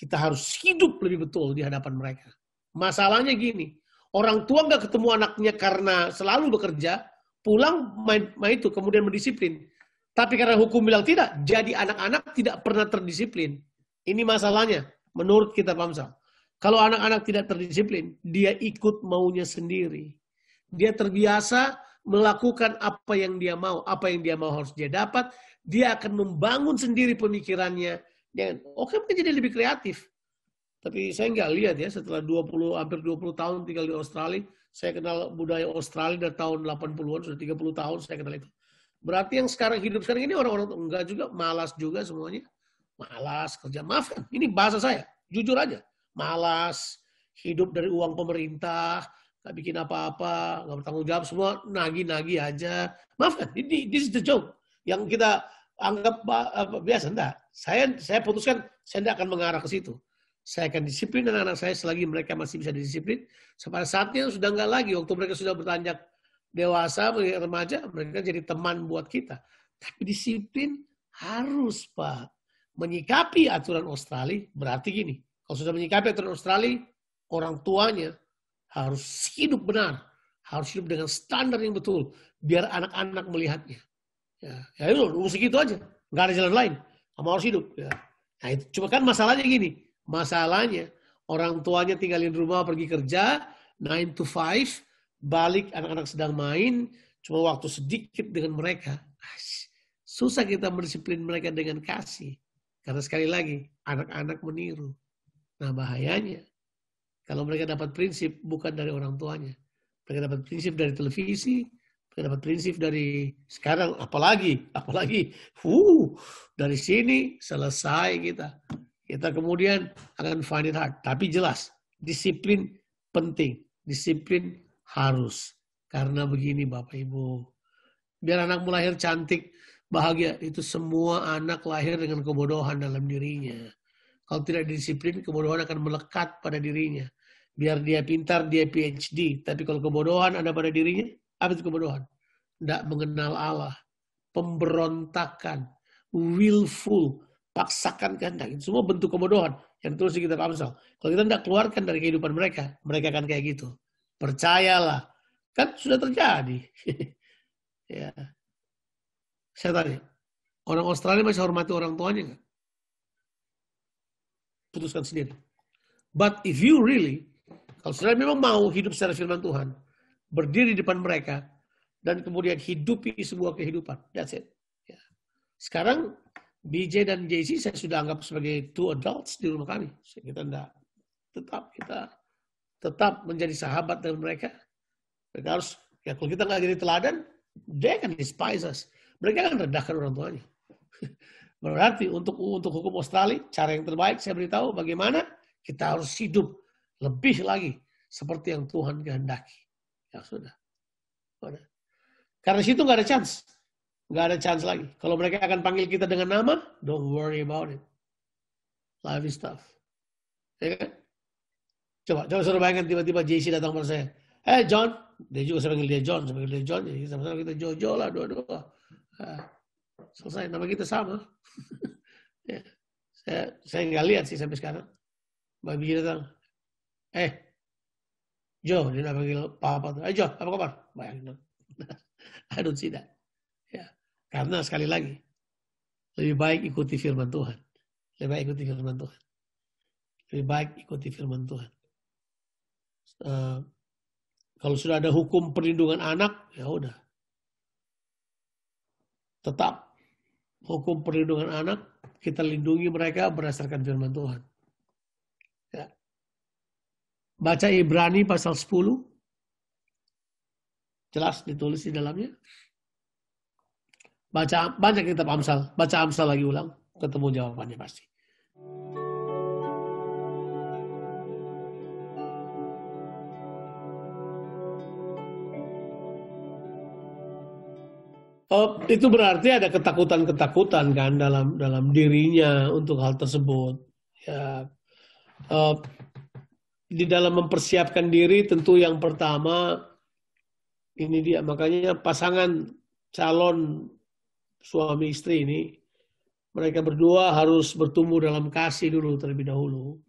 kita harus hidup lebih betul di hadapan mereka. Masalahnya gini, orang tua nggak ketemu anaknya karena selalu bekerja, pulang main itu kemudian mendisiplin. Tapi karena hukum bilang tidak, jadi anak-anak tidak pernah terdisiplin. Ini masalahnya menurut kitab Amsal. Kalau anak-anak tidak terdisiplin, dia ikut maunya sendiri. Dia terbiasa melakukan apa yang dia mau harus dia dapat. Dia akan membangun sendiri pemikirannya. Oke, mungkin jadi lebih kreatif. Tapi saya nggak lihat ya, setelah hampir 20 tahun tinggal di Australia, saya kenal budaya Australia dari tahun 80-an, sudah 30 tahun saya kenal itu. Berarti yang hidup sekarang ini orang-orang enggak juga, malas juga semuanya. Malas kerja, maaf kan, ini bahasa saya, jujur aja. Malas, hidup dari uang pemerintah, nggak bikin apa-apa, nggak bertanggung jawab, semua nagih-nagih aja. Maaf kan, this is the joke. Yang kita anggap biasa, enggak. Saya putuskan, saya tidak akan mengarah ke situ. Saya akan disiplin anak-anak saya selagi mereka masih bisa disiplin. Pada saatnya sudah enggak lagi, waktu mereka sudah beranjak dewasa, remaja, mereka jadi teman buat kita. Tapi disiplin harus, Pak. Menyikapi aturan Australia, berarti gini. Kalau sudah menyikapi aturan Australia, orang tuanya harus hidup benar. Harus hidup dengan standar yang betul. Biar anak-anak melihatnya. Ya itu, segitu aja. Nggak ada jalan lain. Kamu harus hidup. Ya. Nah, itu. Cuma kan masalahnya gini. Masalahnya, orang tuanya tinggalin rumah, pergi kerja, 9 to 5, balik anak-anak sedang main, cuma waktu sedikit dengan mereka. Susah kita mendisiplin mereka dengan kasih. Karena sekali lagi, anak-anak meniru. Nah bahayanya, kalau mereka dapat prinsip bukan dari orang tuanya. Mereka dapat prinsip dari televisi, mereka dapat prinsip dari sekarang, apalagi, dari sini selesai kita. Kita kemudian akan find it hard. Tapi jelas, disiplin penting. Disiplin harus. Karena begini Bapak Ibu. Biar anakmu lahir cantik, bahagia. Itu semua anak lahir dengan kebodohan dalam dirinya. Kalau tidak disiplin, kebodohan akan melekat pada dirinya. Biar dia pintar, dia PhD. Tapi kalau kebodohan ada pada dirinya, apa itu kebodohan? Tidak mengenal Allah. Pemberontakan. Willful. Paksakan kehendak. Itu semua bentuk kebodohan. Yang terus di kitab Amsal. Kalau kita tidak keluarkan dari kehidupan mereka, mereka akan kayak gitu. Percayalah. Kan sudah terjadi. Ya. Saya tanya. Orang Australia masih hormati orang tuanya nggak? Putuskan sendiri. But if you really, kalau saudara memang mau hidup secara firman Tuhan, berdiri di depan mereka, dan kemudian hidupi sebuah kehidupan. That's it. Ya. Sekarang, BJ dan JC saya sudah anggap sebagai 2 adults di rumah kami. Kita tetap menjadi sahabat dengan mereka. Mereka harus, ya kalau kita nggak jadi teladan, they can despise us. Mereka akan rendahkan orang tuanya. Berarti untuk hukum Australia, cara yang terbaik saya beritahu bagaimana kita harus hidup lebih lagi seperti yang Tuhan kehendaki. Ya sudah. Karena situ nggak ada chance. Nggak ada chance lagi. Kalau mereka akan panggil kita dengan nama, don't worry about it. Life is tough. Ya kan? Coba suruh bayangkan tiba-tiba JC datang pada saya. Hey John, dia juga saya panggil dia John, saya panggil dia John, jadi sama-sama kita Jojo lah dua-dua. Selesai, nama kita sama. Ya. Saya nggak lihat sih sampai sekarang. Mbak Biji datang, Jo, dia nak panggil papa tuh. Jo, apa kabar? Bayangin. I don't see that. Ya, karena sekali lagi, lebih baik ikuti firman Tuhan. Lebih baik ikuti firman Tuhan. Lebih baik ikuti firman Tuhan. Kalau sudah ada hukum perlindungan anak, ya udah. Tetap hukum perlindungan anak, kita lindungi mereka berdasarkan firman Tuhan. Ya. Baca Ibrani pasal 10. Jelas ditulis di dalamnya. Baca kitab Amsal. Baca Amsal lagi ulang. Ketemu jawabannya pasti. Itu berarti ada ketakutan-ketakutan kan dalam dirinya untuk hal tersebut. Ya, di dalam mempersiapkan diri tentu yang pertama ini dia, makanya pasangan calon suami istri ini mereka berdua harus bertumbuh dalam kasih dulu terlebih dahulu,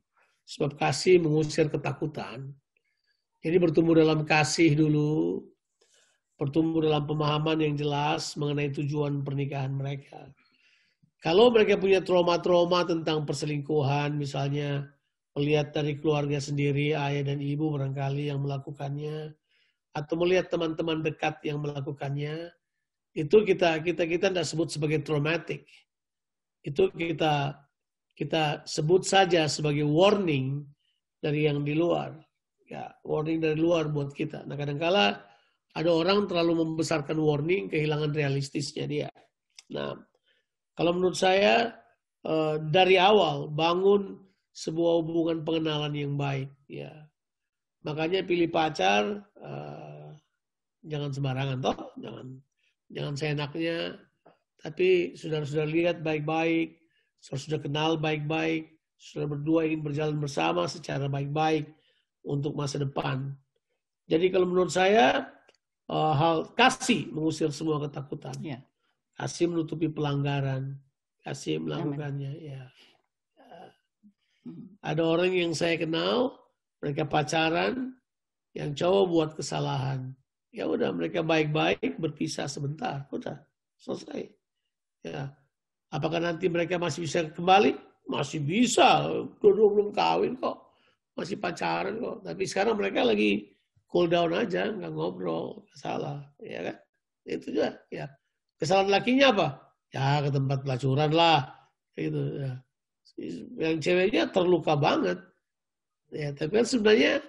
sebab kasih mengusir ketakutan. Jadi bertumbuh dalam kasih dulu, bertumbuh dalam pemahaman yang jelas mengenai tujuan pernikahan mereka. Kalau mereka punya trauma-trauma tentang perselingkuhan, misalnya melihat dari keluarga sendiri, ayah dan ibu barangkali yang melakukannya, atau melihat teman-teman dekat yang melakukannya, itu kita tidak sebut sebagai traumatic. Itu kita sebut saja sebagai warning dari yang di luar. Ya, warning dari luar buat kita. Nah, kadang-kala ada orang terlalu membesarkan warning, kehilangan realistisnya dia. Nah, kalau menurut saya dari awal bangun sebuah hubungan pengenalan yang baik. Ya, makanya pilih pacar jangan sembarangan toh, jangan seenaknya. Tapi sudah lihat baik-baik, sudah kenal baik-baik, sudah berdua ingin berjalan bersama secara baik-baik untuk masa depan. Jadi kalau menurut saya hal kasih mengusir semua ketakutan. Ya. Kasih menutupi pelanggaran, kasih melakukannya. Ya. Ada orang yang saya kenal, mereka pacaran, yang cowok buat kesalahan. Ya udah, mereka baik-baik berpisah sebentar, udah selesai. Ya, apakah nanti mereka masih bisa kembali? Masih bisa, dua-dua belum kawin kok, masih pacaran kok. Tapi sekarang mereka lagi cool down aja, nggak ngobrol, nggak salah, ya kan? Itu juga, ya. Kesalahan lakinya apa? Ya ke tempat pelacuran lah, gitu. Ya. Yang ceweknya terluka banget, ya. Tapi kan sebenarnya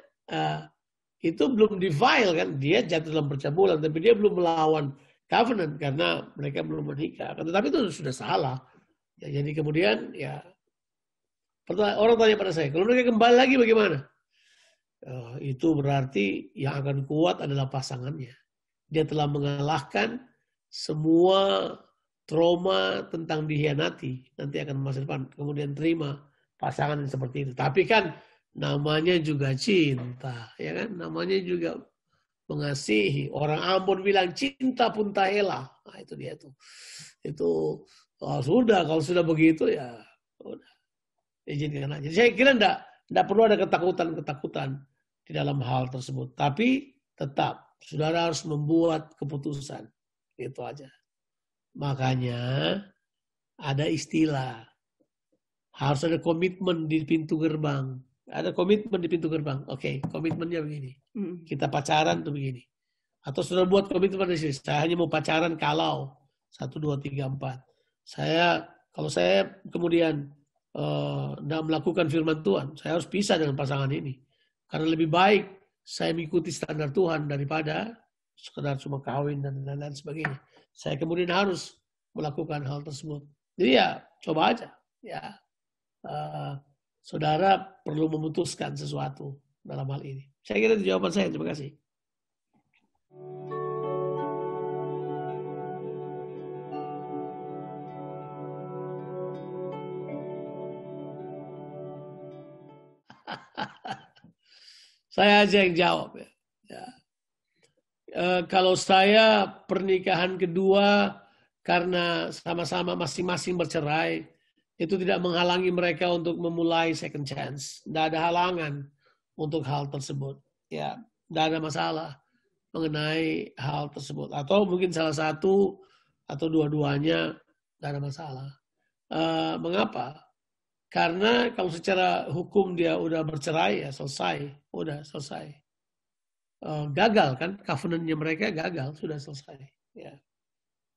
itu belum defile kan, dia jatuh dalam percabulan, tapi dia belum melawan covenant karena mereka belum menikah. Tetapi itu sudah salah. Ya, jadi kemudian ya orang tanya pada saya, kalau mereka kembali lagi bagaimana? Itu berarti yang akan kuat adalah pasangannya. Dia telah mengalahkan semua trauma tentang dihianati. Nanti akan masa depan. Kemudian terima pasangan yang seperti itu. Tapi kan namanya juga cinta. Ya kan? Namanya juga mengasihi. Orang Ambon bilang cinta pun tak helah. Nah, itu dia tuh. Itu sudah, kalau sudah begitu ya udah. Izinkan aja. Saya kira enggak perlu ada ketakutan di dalam hal tersebut. Tapi tetap saudara harus membuat keputusan. Itu aja. Makanya ada istilah. Harus ada komitmen di pintu gerbang. Ada komitmen di pintu gerbang. Oke, komitmennya begini. Kita pacaran tuh begini. Atau sudah buat komitmen di sini. Saya hanya mau pacaran kalau 1, 2, 3, 4. Kalau saya kemudian tidak melakukan firman Tuhan, saya harus pisah dengan pasangan ini. Karena lebih baik saya mengikuti standar Tuhan daripada sekedar cuma kawin dan lain-lain sebagainya. Saya kemudian harus melakukan hal tersebut. Jadi ya coba aja. Ya, saudara perlu memutuskan sesuatu dalam hal ini. Saya kira itu jawaban saya. Terima kasih. Saya aja yang jawab ya. Kalau saya pernikahan kedua karena sama-sama masing-masing bercerai, itu tidak menghalangi mereka untuk memulai second chance. Tidak ada halangan untuk hal tersebut. Ya, tidak ada masalah mengenai hal tersebut. Atau mungkin salah satu atau dua-duanya tidak ada masalah. Mengapa? Karena kalau secara hukum dia udah bercerai, ya selesai. Udah selesai. Gagal kan? Covenant-nya mereka gagal, sudah selesai. Ya.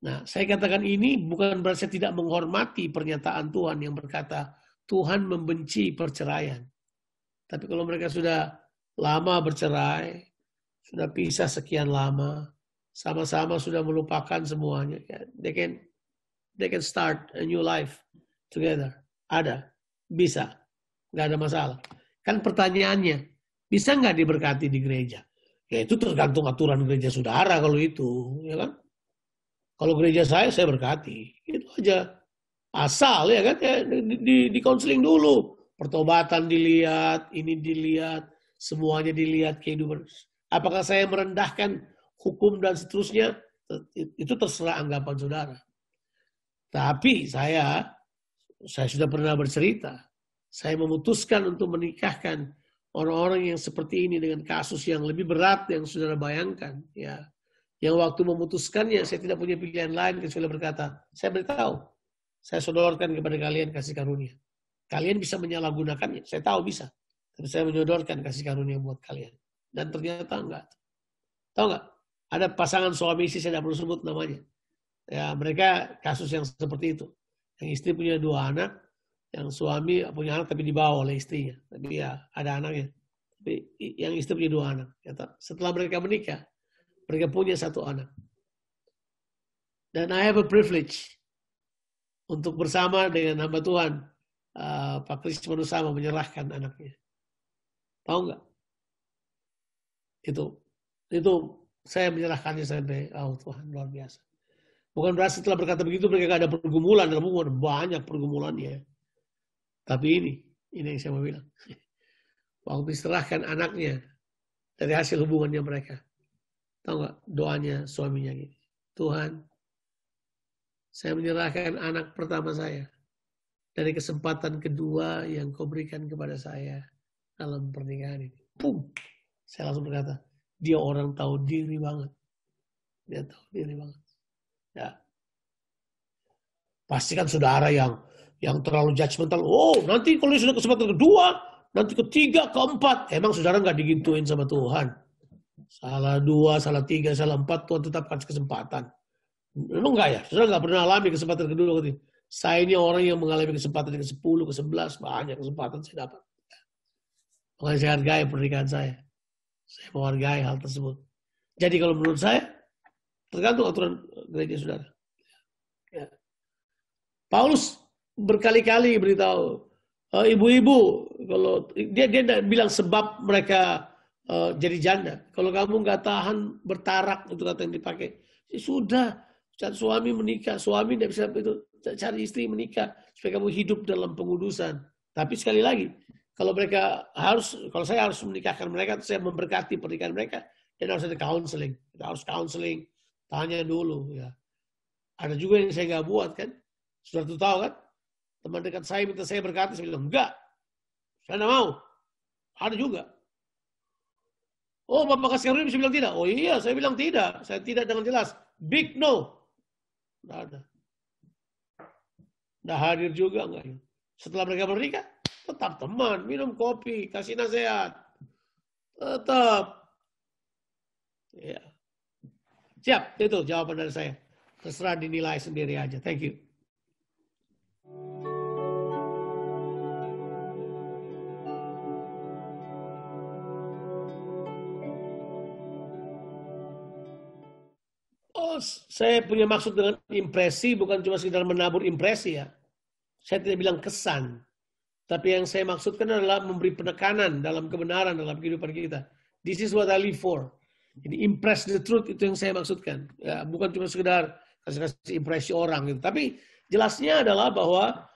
Nah, saya katakan ini bukan berarti saya tidak menghormati pernyataan Tuhan yang berkata, Tuhan membenci perceraian. Tapi kalau mereka sudah lama bercerai, sudah pisah sekian lama, sama-sama sudah melupakan semuanya, they can start a new life together. Ada, bisa, nggak ada masalah. Kan pertanyaannya, bisa nggak diberkati di gereja? Ya itu tergantung aturan gereja saudara kalau itu, ya kan? Kalau gereja saya berkati. Itu aja. Asal ya kan, ya, di konseling dulu. Pertobatan dilihat, ini dilihat, semuanya dilihat kehidupan. Apakah saya merendahkan hukum dan seterusnya? Itu terserah anggapan saudara. Tapi saya sudah pernah bercerita. Saya memutuskan untuk menikahkan orang-orang yang seperti ini dengan kasus yang lebih berat yang saudara bayangkan. Ya. Yang waktu memutuskannya, saya tidak punya pilihan lain kecuali berkata, saya beritahu, saya sodorkan kepada kalian kasih karunia. Kalian bisa menyalahgunakannya, saya tahu bisa. Tapi saya menyodorkan kasih karunia buat kalian. Dan ternyata enggak. Tahu enggak? Ada pasangan suami istri, saya tidak perlu sebut namanya. Ya, mereka kasus yang seperti itu. Yang istri punya 2 anak, yang suami punya anak tapi dibawa oleh istrinya. Tapi ya, ada anaknya. Tapi yang istri punya 2 anak. Setelah mereka menikah, mereka punya 1 anak. Dan I have a privilege untuk bersama dengan hamba Tuhan, Pak Kris Manusama menyerahkan anaknya. Tahu nggak? Itu saya menyerahkannya sampai, Tuhan luar biasa. Bukan berarti setelah berkata begitu mereka nggak ada pergumulan dalam hubungan, banyak pergumulannya. Tapi ini yang saya mau bilang. Waktu diserahkan anaknya dari hasil hubungannya mereka. Tahu nggak doanya suaminya gini? Tuhan, saya menyerahkan anak pertama saya dari kesempatan kedua yang kau berikan kepada saya dalam pernikahan ini. Pum! Saya langsung berkata, dia orang tahu diri banget. Dia tahu diri banget. Ya. Pastikan saudara yang terlalu judgmental. Oh, nanti kalau sudah kesempatan kedua, nanti ketiga, keempat. Emang saudara nggak digintuin sama Tuhan? Salah 2, salah 3, salah 4, Tuhan tetap kasih kesempatan. Memang enggak ya? Saudara nggak pernah alami kesempatan kedua. Saya ini orang yang mengalami kesempatan ke-10, ke-11, banyak kesempatan saya dapat. Makanya saya hargai pernikahan saya. Saya menghargai hal tersebut. Jadi kalau menurut saya, tergantung aturan gereja saudara. Ya. Paulus berkali-kali beritahu, ibu-ibu, kalau dia bilang sebab mereka jadi janda. Kalau kamu nggak tahan bertarak, itu kata yang dipakai. Sudah, cari suami menikah, suami tidak bisa itu, cari istri menikah supaya kamu hidup dalam pengudusan. Tapi sekali lagi, kalau saya harus menikahkan mereka, saya memberkati pernikahan mereka, dan harus ada counseling. Kita harus counseling, tanya dulu ya. Ada juga yang saya nggak buat kan, sudah tuh tahu kan, teman dekat saya minta saya berkati, saya bilang enggak, saya nggak mau. Ada juga. Oh, Bapak kasih karunia bisa bilang tidak. Oh iya, saya bilang tidak. Saya tidak dengan jelas. Big no. Tidak ada. Tidak hadir juga enggak. Setelah mereka menikah, tetap teman, minum kopi, kasih nasihat. Tetap. Ya. Siap, itu jawaban dari saya. Terserah dinilai sendiri aja. Thank you. Saya punya maksud dengan impresi bukan cuma sekedar menabur impresi ya. Saya tidak bilang kesan. Tapi yang saya maksudkan adalah memberi penekanan dalam kebenaran dalam kehidupan kita. This is what I live for. Jadi impress the truth itu yang saya maksudkan. Ya, bukan cuma sekedar kasih impresi orang gitu. Tapi jelasnya adalah bahwa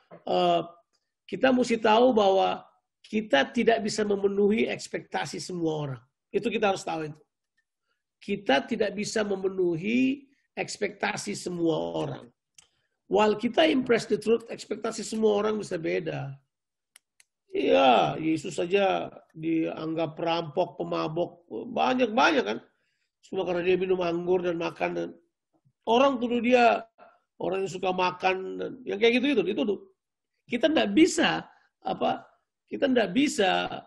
kita mesti tahu bahwa kita tidak bisa memenuhi ekspektasi semua orang. Itu kita harus tahu itu. Kita tidak bisa memenuhi ekspektasi semua orang. While kita impress the truth, ekspektasi semua orang bisa beda. Iya, Yesus saja dianggap perampok, pemabok, banyak kan. Cuma karena dia minum anggur dan makan. Dan orang tuduh dia orang yang suka makan, dan yang kayak gitu dituduh. Kita tidak bisa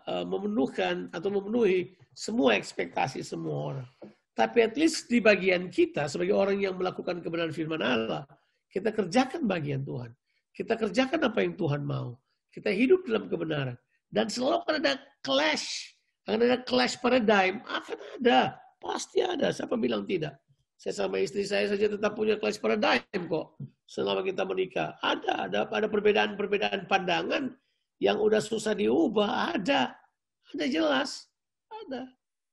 memenuhi semua ekspektasi semua orang. Tapi at least di bagian kita sebagai orang yang melakukan kebenaran firman Allah, kita kerjakan bagian Tuhan. Kita kerjakan apa yang Tuhan mau. Kita hidup dalam kebenaran. Dan selalu akan ada clash. Akan ada clash paradigm. Akan ada. Pasti ada. Siapa bilang tidak? Saya sama istri saya saja tetap punya clash paradigm kok. Selama kita menikah. Ada perbedaan-perbedaan pandangan yang udah susah diubah. Ada jelas. Ada.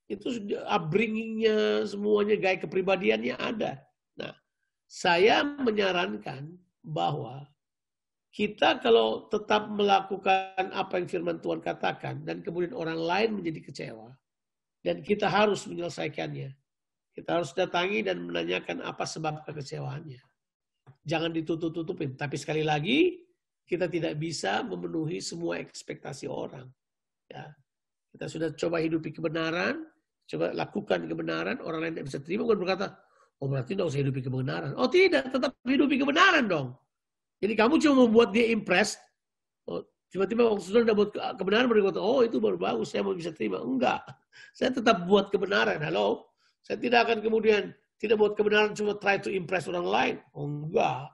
Itu upbringingnya semuanya, gaya kepribadiannya ada. Nah, saya menyarankan bahwa kita kalau tetap melakukan apa yang firman Tuhan katakan dan kemudian orang lain menjadi kecewa dan kita harus menyelesaikannya. Kita harus datangi dan menanyakan apa sebab kekecewaannya. Jangan ditutup-tutupin. Tapi sekali lagi, kita tidak bisa memenuhi semua ekspektasi orang. Ya. Kita sudah coba hidupi kebenaran, coba lakukan kebenaran, orang lain tidak bisa terima, bukan berkata, oh berarti tidak usah hidupi kebenaran. Oh tidak, tetap hidupi kebenaran dong. Jadi kamu cuma membuat dia impressed. Oh, tiba-tiba waktu sudah buat kebenaran, baru kata, oh itu baru bagus, saya mau bisa terima. Enggak, saya tetap buat kebenaran. Halo, saya tidak akan kemudian tidak buat kebenaran cuma try to impress orang lain. Oh enggak,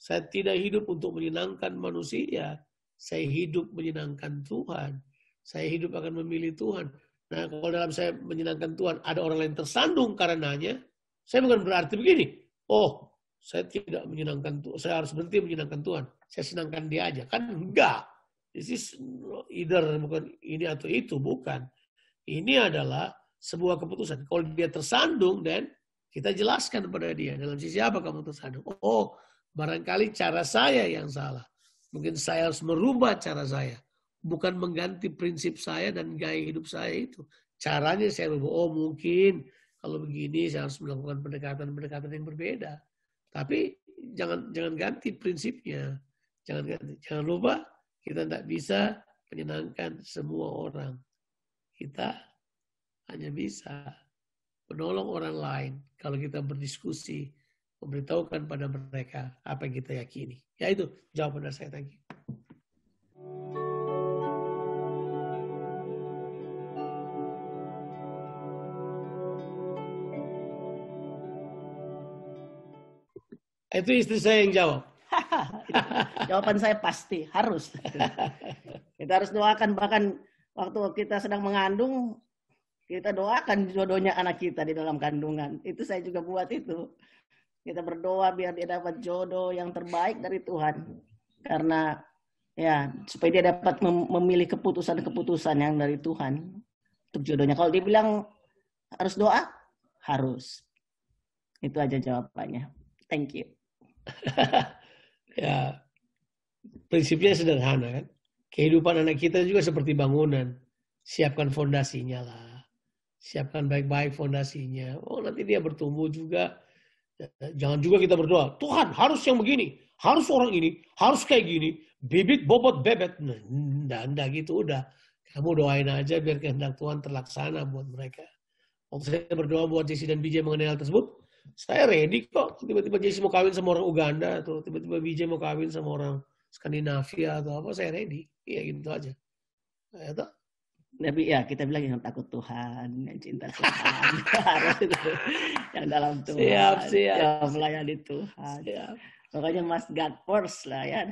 saya tidak hidup untuk menyenangkan manusia. Saya hidup menyenangkan Tuhan. Saya hidup akan memilih Tuhan. Nah kalau dalam saya menyenangkan Tuhan, ada orang lain tersandung karenanya, saya bukan berarti begini. Oh, saya tidak menyenangkan Tuhan. Saya harus berhenti menyenangkan Tuhan. Saya senangkan dia aja. Kan enggak. This is either bukan ini atau itu. Bukan. Ini adalah sebuah keputusan. Kalau dia tersandung, dan kita jelaskan kepada dia. Dalam sisi apa kamu tersandung? Oh, barangkali cara saya yang salah. Mungkin saya harus merubah cara saya. Bukan mengganti prinsip saya dan gaya hidup saya itu. Caranya saya rubah. Oh mungkin kalau begini saya harus melakukan pendekatan-pendekatan yang berbeda. Tapi jangan ganti prinsipnya. Jangan lupa kita tidak bisa menyenangkan semua orang. Kita hanya bisa menolong orang lain kalau kita berdiskusi, memberitahukan pada mereka apa yang kita yakini. Ya itu jawaban dari saya. Thank you. Itu istri saya yang jawab. Jawaban saya pasti, harus. Kita harus doakan, bahkan waktu kita sedang mengandung, kita doakan jodohnya anak kita di dalam kandungan. Itu saya juga buat itu. Kita berdoa biar dia dapat jodoh yang terbaik dari Tuhan. Karena ya supaya dia dapat memilih keputusan-keputusan yang dari Tuhan untuk jodohnya. Kalau dia bilang harus doa, harus. Itu aja jawabannya. Thank you. Ya, prinsipnya sederhana kan. Kehidupan anak kita juga seperti bangunan. Siapkan fondasinya lah. Siapkan baik-baik fondasinya. Oh nanti dia bertumbuh juga. Jangan juga kita berdoa, Tuhan harus yang begini. Harus orang ini. Harus kayak gini. Bibit bobot bebet. Nggak gitu udah. Kamu doain aja biar kehendak Tuhan terlaksana buat mereka. Waktu saya berdoa buat Jesse dan BJ mengenai hal tersebut, saya ready kok. Tiba-tiba Jesse mau kawin sama orang Uganda, atau tiba-tiba BJ mau kawin sama orang Skandinavia atau apa, saya ready. Iya gitu aja. Ya, tapi ya kita bilang yang takut Tuhan, yang cinta Tuhan, yang dalam Tuhan, siap. yang melayani Tuhan. Siap. Makanya must God first lah ya.